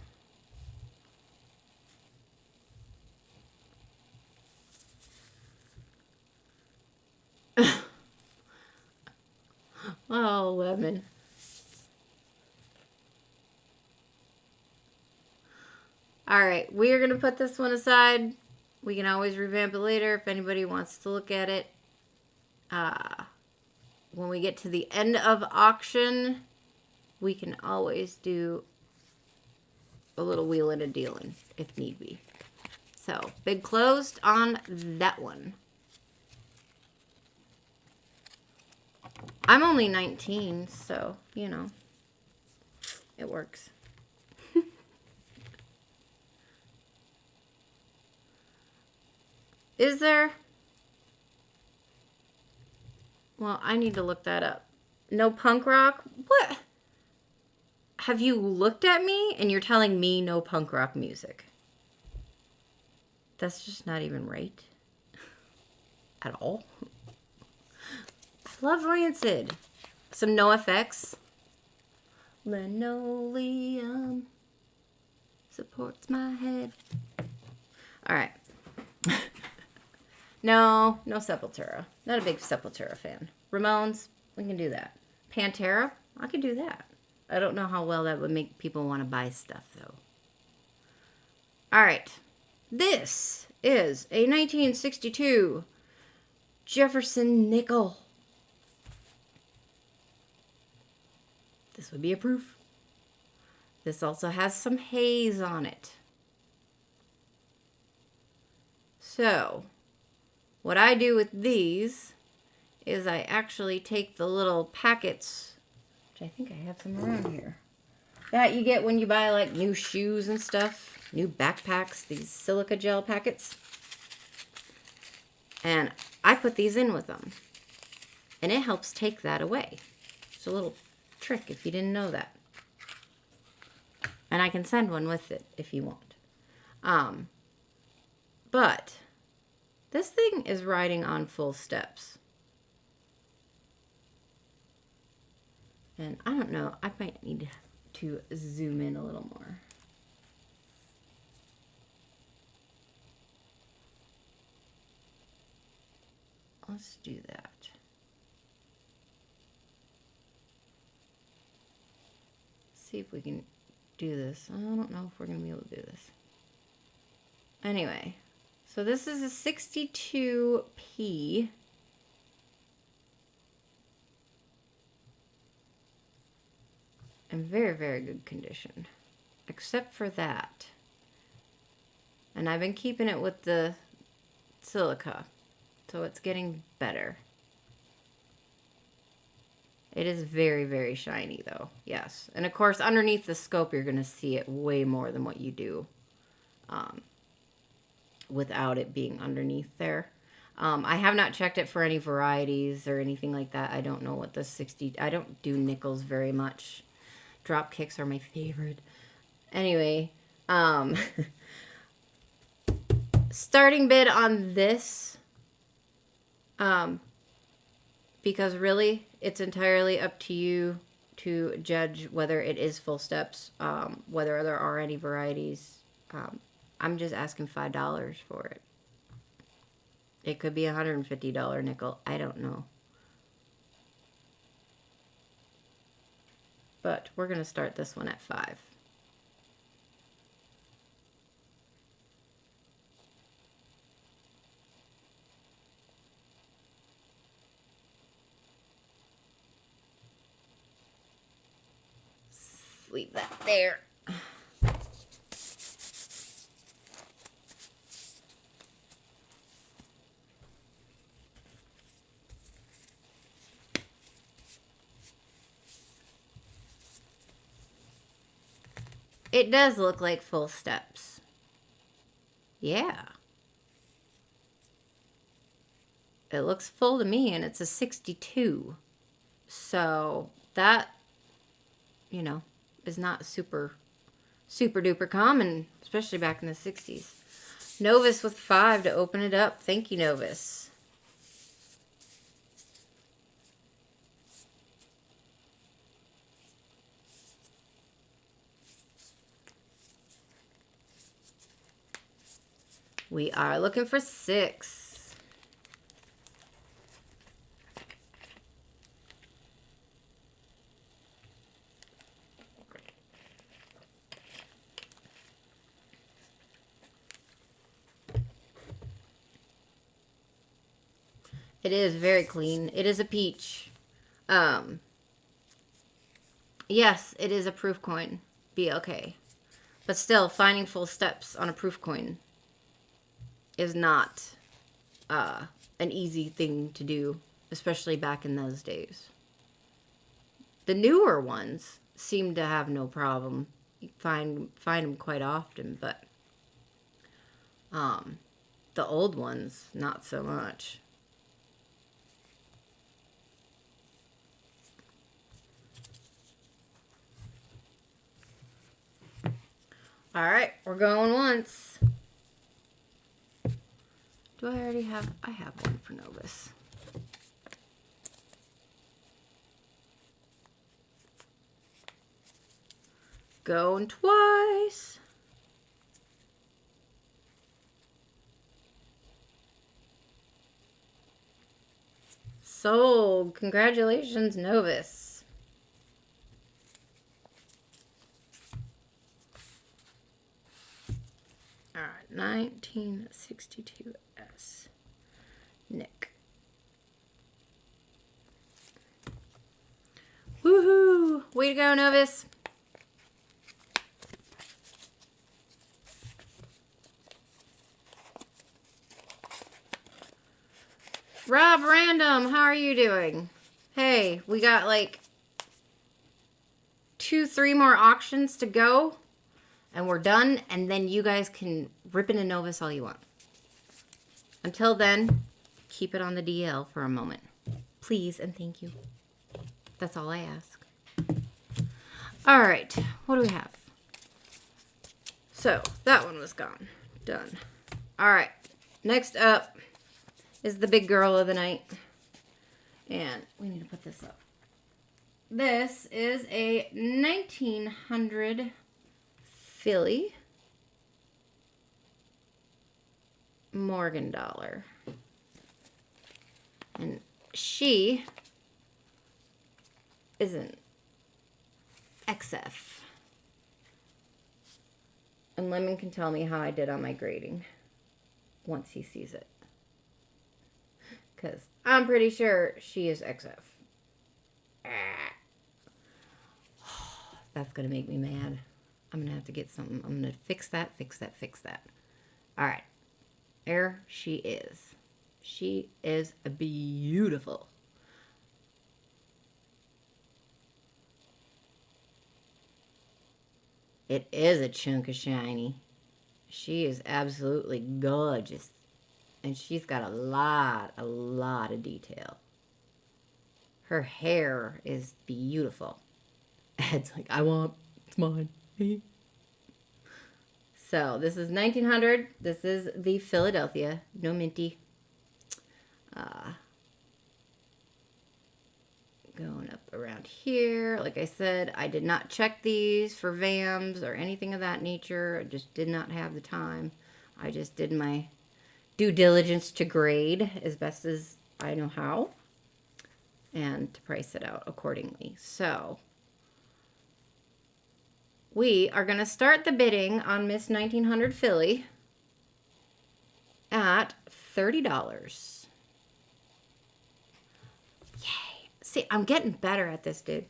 Oh, Lemon. All right, we are going to put this one aside. We can always revamp it later if anybody wants to look at it. When we get to the end of auction, we can always do a little wheeling and dealing if need be. So, big closed on that one. I'm only 19, so, you know, it works. Is there? Well, I need to look that up. No punk rock? What? Have you looked at me and you're telling me no punk rock music? That's just not even right. At all. I love Rancid. Some NoFX. Linoleum supports my head. All right. No Sepultura. Not a big Sepultura fan. Ramones, we can do that. Pantera, I can do that. I don't know how well that would make people want to buy stuff, though. All right. This is a 1962 Jefferson nickel. This would be a proof. This also has some haze on it. So, what I do with these is I actually take the little packets, which I think I have some around here, that you get when you buy like new shoes and stuff, new backpacks, these silica gel packets. And I put these in with them. And it helps take that away. It's a little trick if you didn't know that. And I can send one with it if you want. But this thing is riding on full steps. And I don't know, I might need to zoom in a little more. Let's do that. See if we can do this. I don't know if we're going to be able to do this. Anyway, so this is a 62p. In very, very good condition. Except for that. And I've been keeping it with the silica. So it's getting better. It is very, very shiny though. Yes. And of course, underneath the scope, you're going to see it way more than what you do without it being underneath there. I have not checked it for any varieties or anything like that. I don't know what the 60... I don't do nickels very much. Drop kicks are my favorite. Anyway, starting bid on this, because really it's entirely up to you to judge whether it is full steps, whether there are any varieties. I'm just asking $5 for it. It could be a $150 nickel. I don't know. But we're going to start this one at $5. Leave that there. It does look like full steps. Yeah. It looks full to me, and it's a 62. So that, you know, is not super duper common, especially back in the 60s. Novus with 5 to open it up. Thank you, Novus. We are looking for 6. It is very clean. It is a peach. Yes, it is a proof coin. BLK. But still, finding full steps on a proof coin is not an easy thing to do, especially back in those days. The newer ones seem to have no problem. You find them quite often, but the old ones, not so much. All right, we're going once. Do I already have? I have one for Novus. Going twice. Sold. Congratulations, Novus. All right, 1962S. Nick. Way to go, Novus. Rob Random, how are you doing? Hey, we got like 2-3 more auctions to go. And we're done. And then you guys can rip into Novus all you want. Until then, keep it on the DL for a moment. Please and thank you. That's all I ask. All right. What do we have? So, that one was gone. Done. All right. Next up is the big girl of the night. And we need to put this up. This is a 1900 Philly Morgan dollar. And she is an XF. And Lemon can tell me how I did on my grading once he sees it. Because I'm pretty sure she is XF. That's going to make me mad. I'm going to have to get something. I'm going to fix that. All right. There she is. She is beautiful. It is a chunk of shiny. She is absolutely gorgeous. And she's got a lot of detail. Her hair is beautiful. It's like, it's mine. So, this is 1900. This is the Philadelphia. No minty. Going up around here. Like I said, I did not check these for VAMs or anything of that nature. I just did not have the time. I just did my due diligence to grade as best as I know how. And to price it out accordingly. So, we are going to start the bidding on Miss 1900 Philly at $30. Yay. See, I'm getting better at this, dude.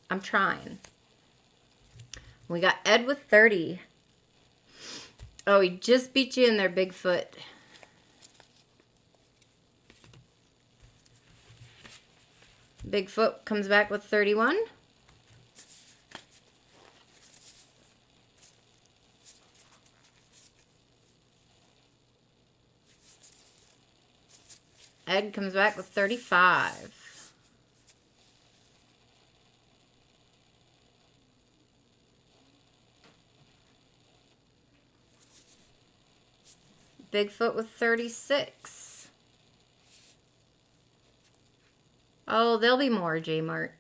I'm trying. We got Ed with 30. Oh, he just beat you in there, Bigfoot. Bigfoot comes back with 31. Ed comes back with 35. Bigfoot with 36. Oh, there'll be more, J-Mart.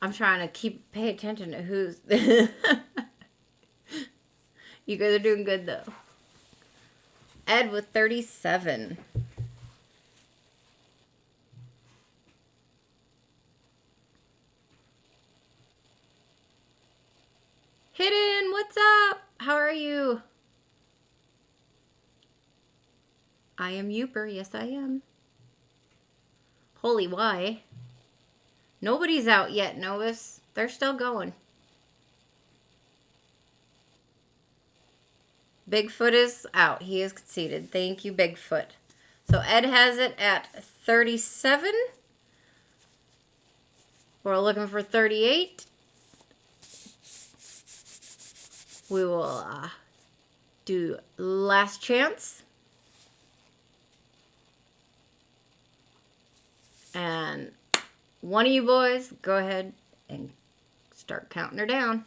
I'm trying to pay attention to who's... You guys are doing good, though. Ed with 37. Hidden, what's up? How are you? I am Youper. Yes, I am. Holy why? Nobody's out yet, Novus. They're still going. Bigfoot is out. He is conceded. Thank you, Bigfoot. So Ed has it at 37. We're looking for 38. We will do last chance. And one of you boys, go ahead and start counting her down.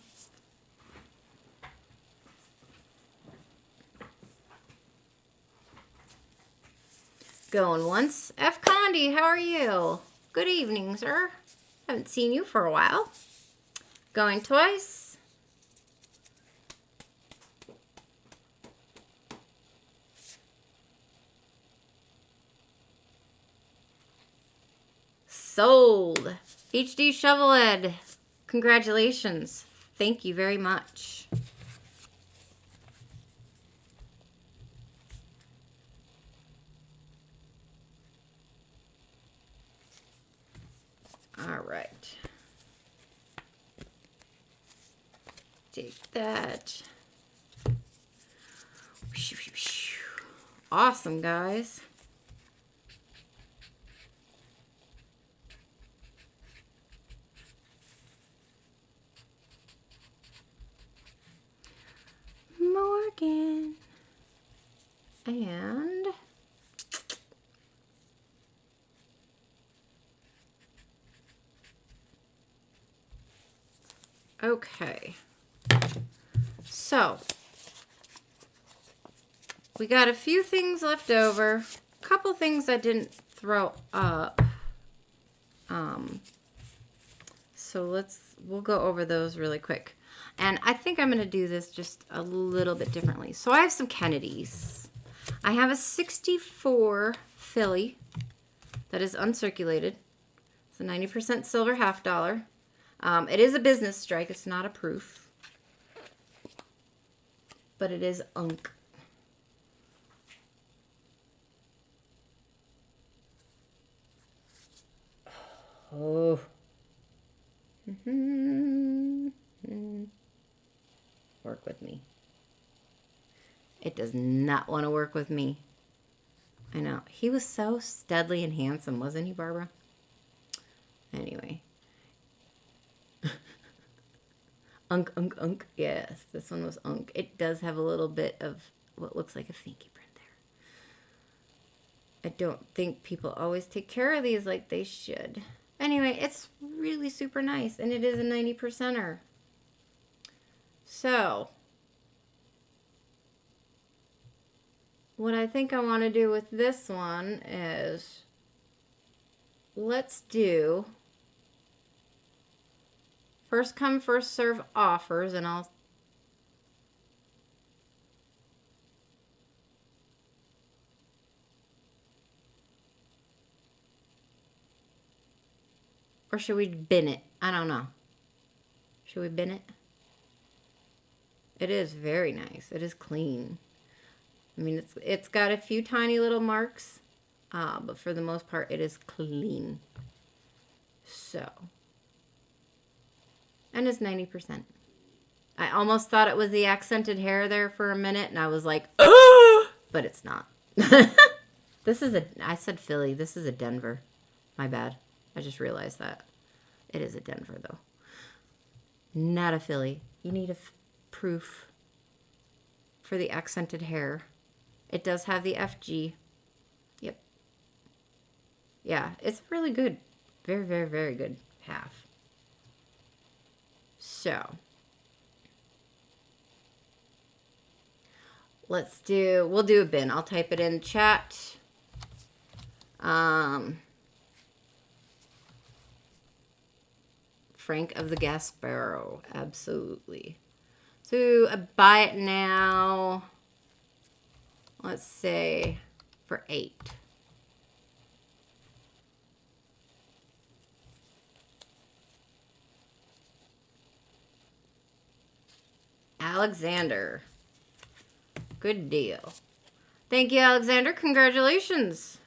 Going once. F. Condi, how are you? Good evening, sir. Haven't seen you for a while. Going twice. Sold. HD Shovelhead. Congratulations. Thank you very much. take that. Awesome, guys. Morgan. And okay. So we got a few things left over. A couple things I didn't throw up. So we'll go over those really quick. And I think I'm going to do this just a little bit differently. So I have some Kennedys. I have a 64 Philly that is uncirculated. It's a 90% silver half dollar. It is a business strike. It's not a proof. But it is unk. Oh. Work with me. It does not want to work with me. I know. He was so studly and handsome, wasn't he, Barbara? Anyway. Unk, unk, unk. Yes, this one was unk. It does have a little bit of what looks like a fingerprint there. I don't think people always take care of these like they should. Anyway, it's really super nice, and it is a 90%er. So, what I think I want to do with this one is, let's do first come, first serve offers, and I'll or should we bin it? I don't know. Should we bin it? It is very nice. It is clean. I mean, it's got a few tiny little marks, but for the most part, it is clean. So, and it's 90%. I almost thought it was the accented hair there for a minute, and I was like, oh, but it's not. I said Philly. This is a Denver. My bad. I just realized that. It is a Denver, though. Not a Philly. You need a proof for the accented hair. It does have the FG. Yep. Yeah, it's really good. Very, very, very good half. So, we'll do a bin. I'll type it in chat. Frank of the Gasparro. Absolutely. So, buy it now. Let's say for 8. Alexander. Good deal. Thank you, Alexander. Congratulations.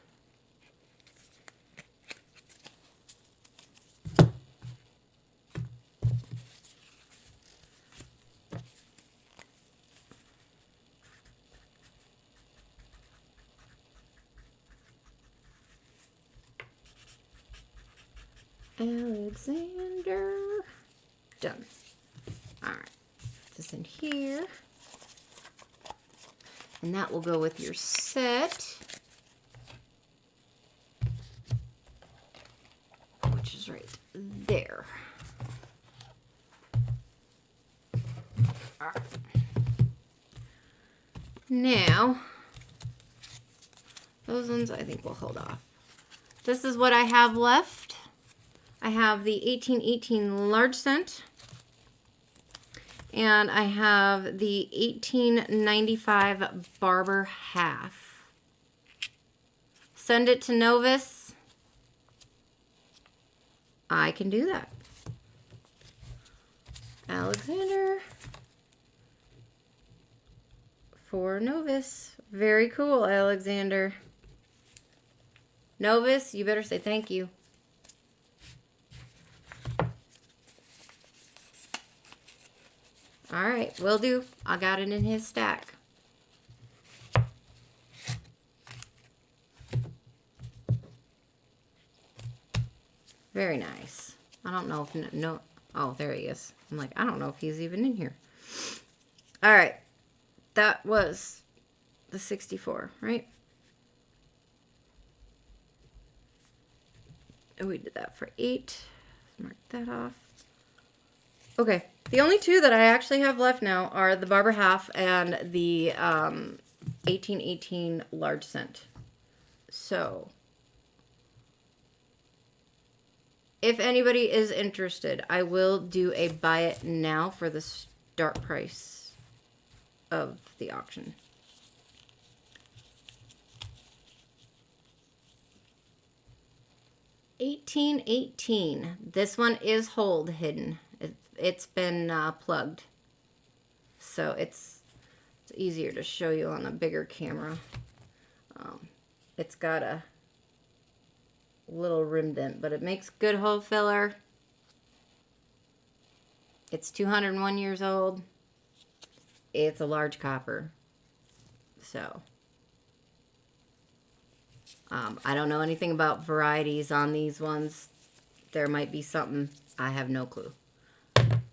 Alexander. Done. All right. Put this in here. And that will go with your set, which is right there. All right. Now, those ones I think we'll hold off. This is what I have left. I have the 1818 large cent. And I have the 1895 Barber half. Send it to Novus. I can do that. Alexander for Novus. Very cool, Alexander. Novus, you better say thank you. All right, will do. I got it in his stack. Very nice. I don't know if no. Oh, there he is. I'm like, I don't know if he's even in here. All right, that was the 64, right? And we did that for 8. Mark that off. Okay, the only two that I actually have left now are the Barber Half and the 1818 large cent. So, if anybody is interested, I will do a buy it now for the start price of the auction. $18.18. This one is hold hidden. It's been plugged, so it's easier to show you on a bigger camera. It's got a little rim dent, but it makes good hole filler. It's 201 years old. It's a large copper. So, I don't know anything about varieties on these ones. There might be something. I have no clue.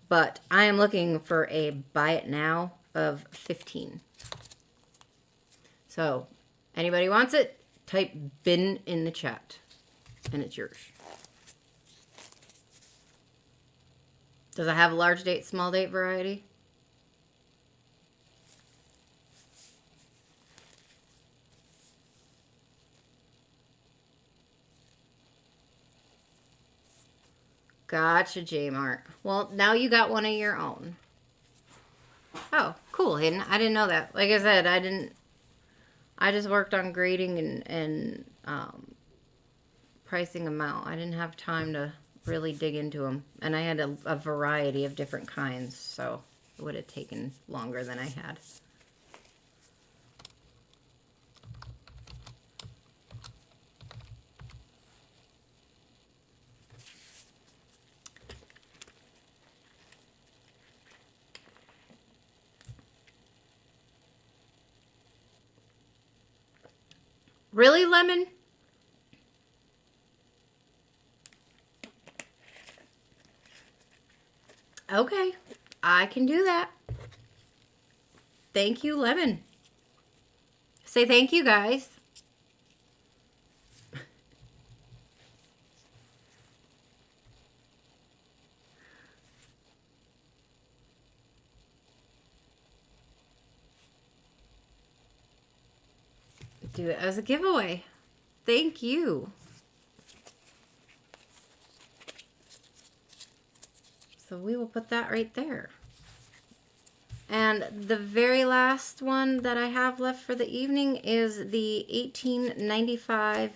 But I am looking for a buy it now of 15. So, anybody wants it, type bin in the chat. And it's yours. Does it have a large date, small date variety? Gotcha, J-Mart. Well, now you got one of your own. Oh, cool, Hayden. I didn't know that. Like I said, I just worked on grading and pricing them out. I didn't have time to really dig into them. And I had a variety of different kinds, so it would have taken longer than I had. Really, Lemon? Okay, I can do that. Thank you, Lemon. Say thank you, guys. Do it as a giveaway. Thank you. So we will put that right there. And the very last one that I have left for the evening is the 1895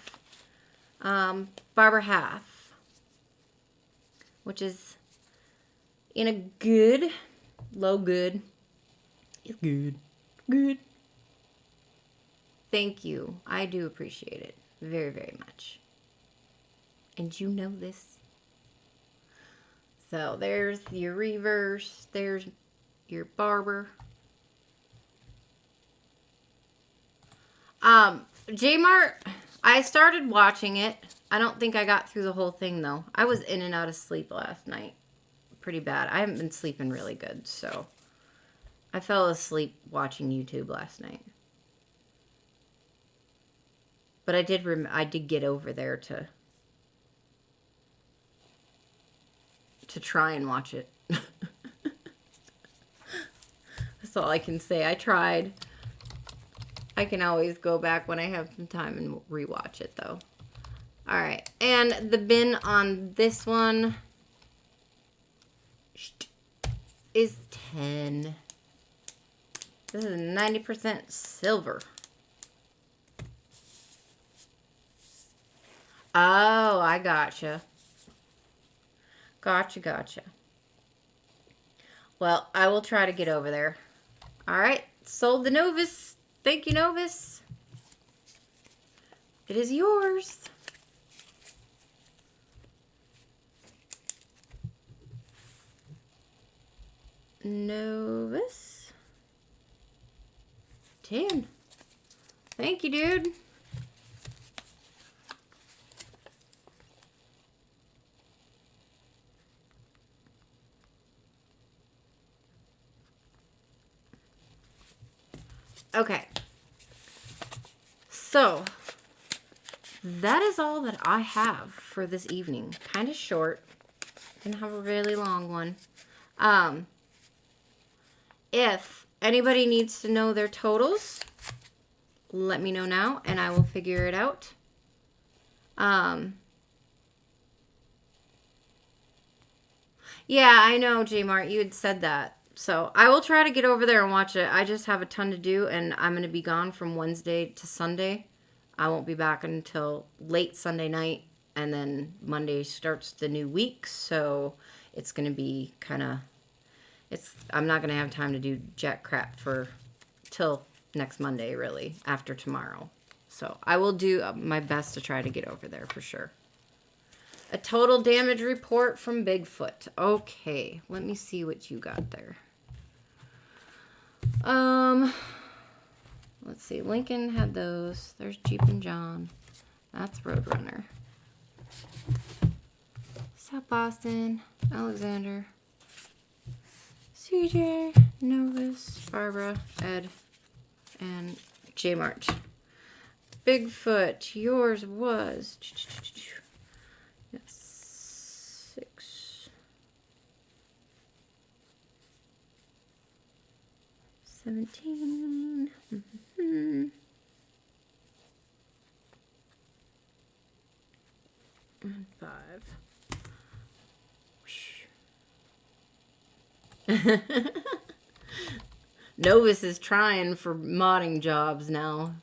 Barber Half, which is in a good, low good. It's good. Good. Thank you. I do appreciate it very, very much. And you know this. So there's your reverse. There's your barber. J-Mart, I started watching it. I don't think I got through the whole thing, though. I was in and out of sleep last night. Pretty bad. I haven't been sleeping really good, so I fell asleep watching YouTube last night. But I did get over there to try and watch it. That's all I can say. I tried. I can always go back when I have some time and rewatch it, though. All right. And the bin on this one is 10. This is 90% silver. Oh, I gotcha. Gotcha. Well, I will try to get over there. All right. Sold the Novus. Thank you, Novus. It is yours. Novus. 10. Thank you, dude. Okay. So, that is all that I have for this evening. Kind of short. Didn't have a really long one. If anybody needs to know their totals, let me know now and I will figure it out. Yeah, I know, J-Mart, you had said that. So I will try to get over there and watch it. I just have a ton to do, and I'm going to be gone from Wednesday to Sunday. I won't be back until late Sunday night, and then Monday starts the new week. So it's going to be kind of, I'm not going to have time to do jack crap till next Monday, really, after tomorrow. So I will do my best to try to get over there for sure. A total damage report from Bigfoot. Okay, let me see what you got there. Let's see. Lincoln had those. There's Jeep and John. That's Roadrunner. South Boston, Alexander, CJ, Novus, Barbara, Ed, and J-Mart. Bigfoot, yours was 6, 17, and 5. Novus is trying for modding jobs now.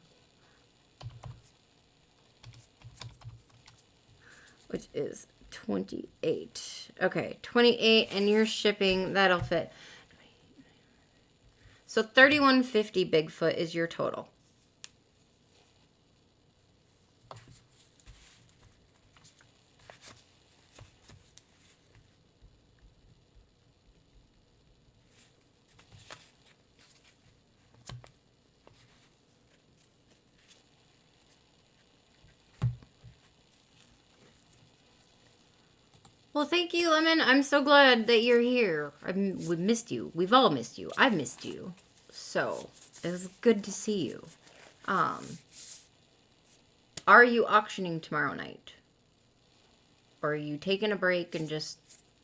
Which is 28. Okay, 28, and you're shipping, that'll fit. So $31.50 Bigfoot is your total. Well, thank you, Lemon. I'm so glad that you're here. We missed you. We've all missed you. I've missed you. So, it was good to see you. Are you auctioning tomorrow night? Or are you taking a break and just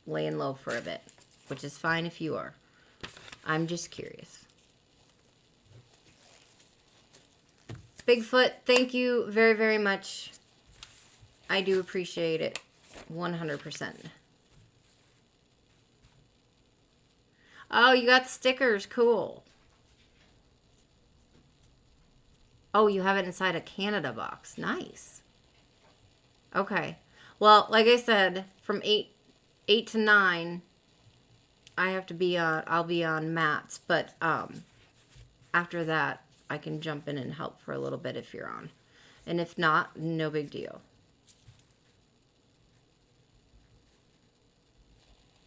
laying low for a bit? Which is fine if you are. I'm just curious. Bigfoot, thank you very, very much. I do appreciate it. 100%. Oh, you got stickers. Cool. Oh, you have it inside a Canada box. Nice. Okay. Well, like I said, from 8 to 9, I have to be on, I'll be on Matt's, but after that, I can jump in and help for a little bit if you're on. And if not, no big deal.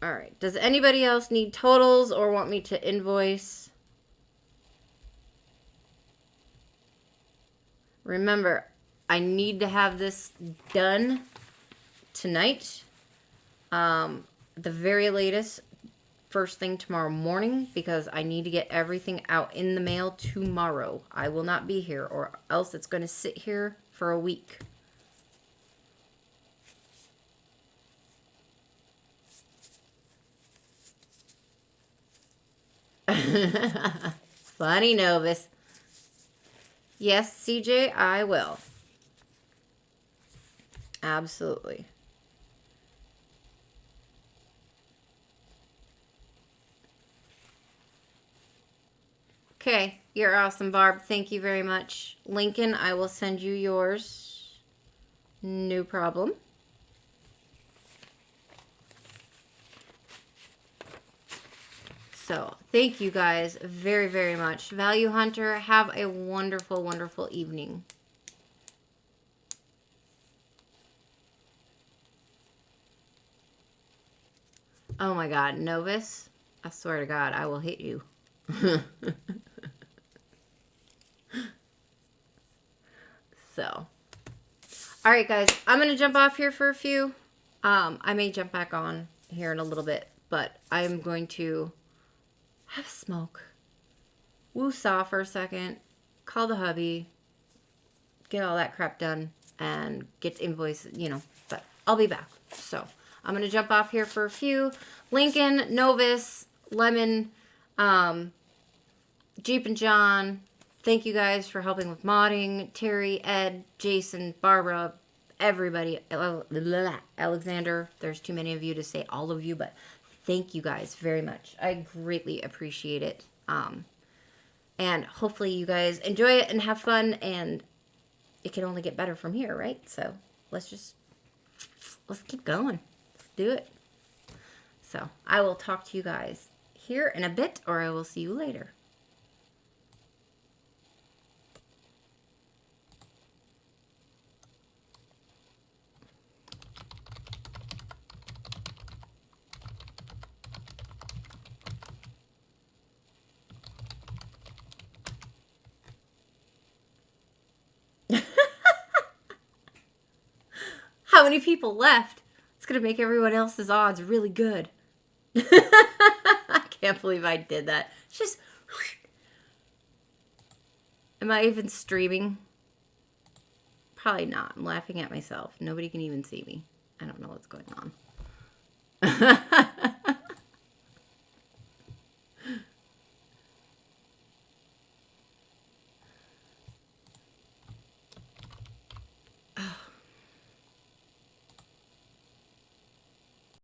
All right. Does anybody else need totals or want me to invoice? Remember, I need to have this done tonight. The very latest, first thing tomorrow morning, because I need to get everything out in the mail tomorrow. I will not be here, or else it's going to sit here for a week. Funny, Novus. Yes, CJ, I will. Absolutely. Okay, you're awesome, Barb. Thank you very much. Lincoln, I will send you yours. No problem. So, thank you guys very, very much. Value Hunter, have a wonderful, wonderful evening. Oh my God, Novus. I swear to God, I will hit you. So, all right, guys, I'm going to jump off here for a few. I may jump back on here in a little bit, but I'm going to have a smoke, woo-saw for a second, call the hubby, get all that crap done, and get the invoice, you know, but I'll be back. So, I'm going to jump off here for a few. Lincoln, Novus, Lemon, Jeep and John, thank you guys for helping with modding. Terry, Ed, Jason, Barbara, everybody. Alexander, there's too many of you to say all of you, but thank you guys very much. I greatly appreciate it. And hopefully you guys enjoy it and have fun, and it can only get better from here, right? So let's keep going. Let's do it. So I will talk to you guys here in a bit, or I will see you later. How many people left? It's going to make everyone else's odds really good. I can't believe I did that. It's just... Am I even streaming? Probably not. I'm laughing at myself. Nobody can even see me. I don't know what's going on.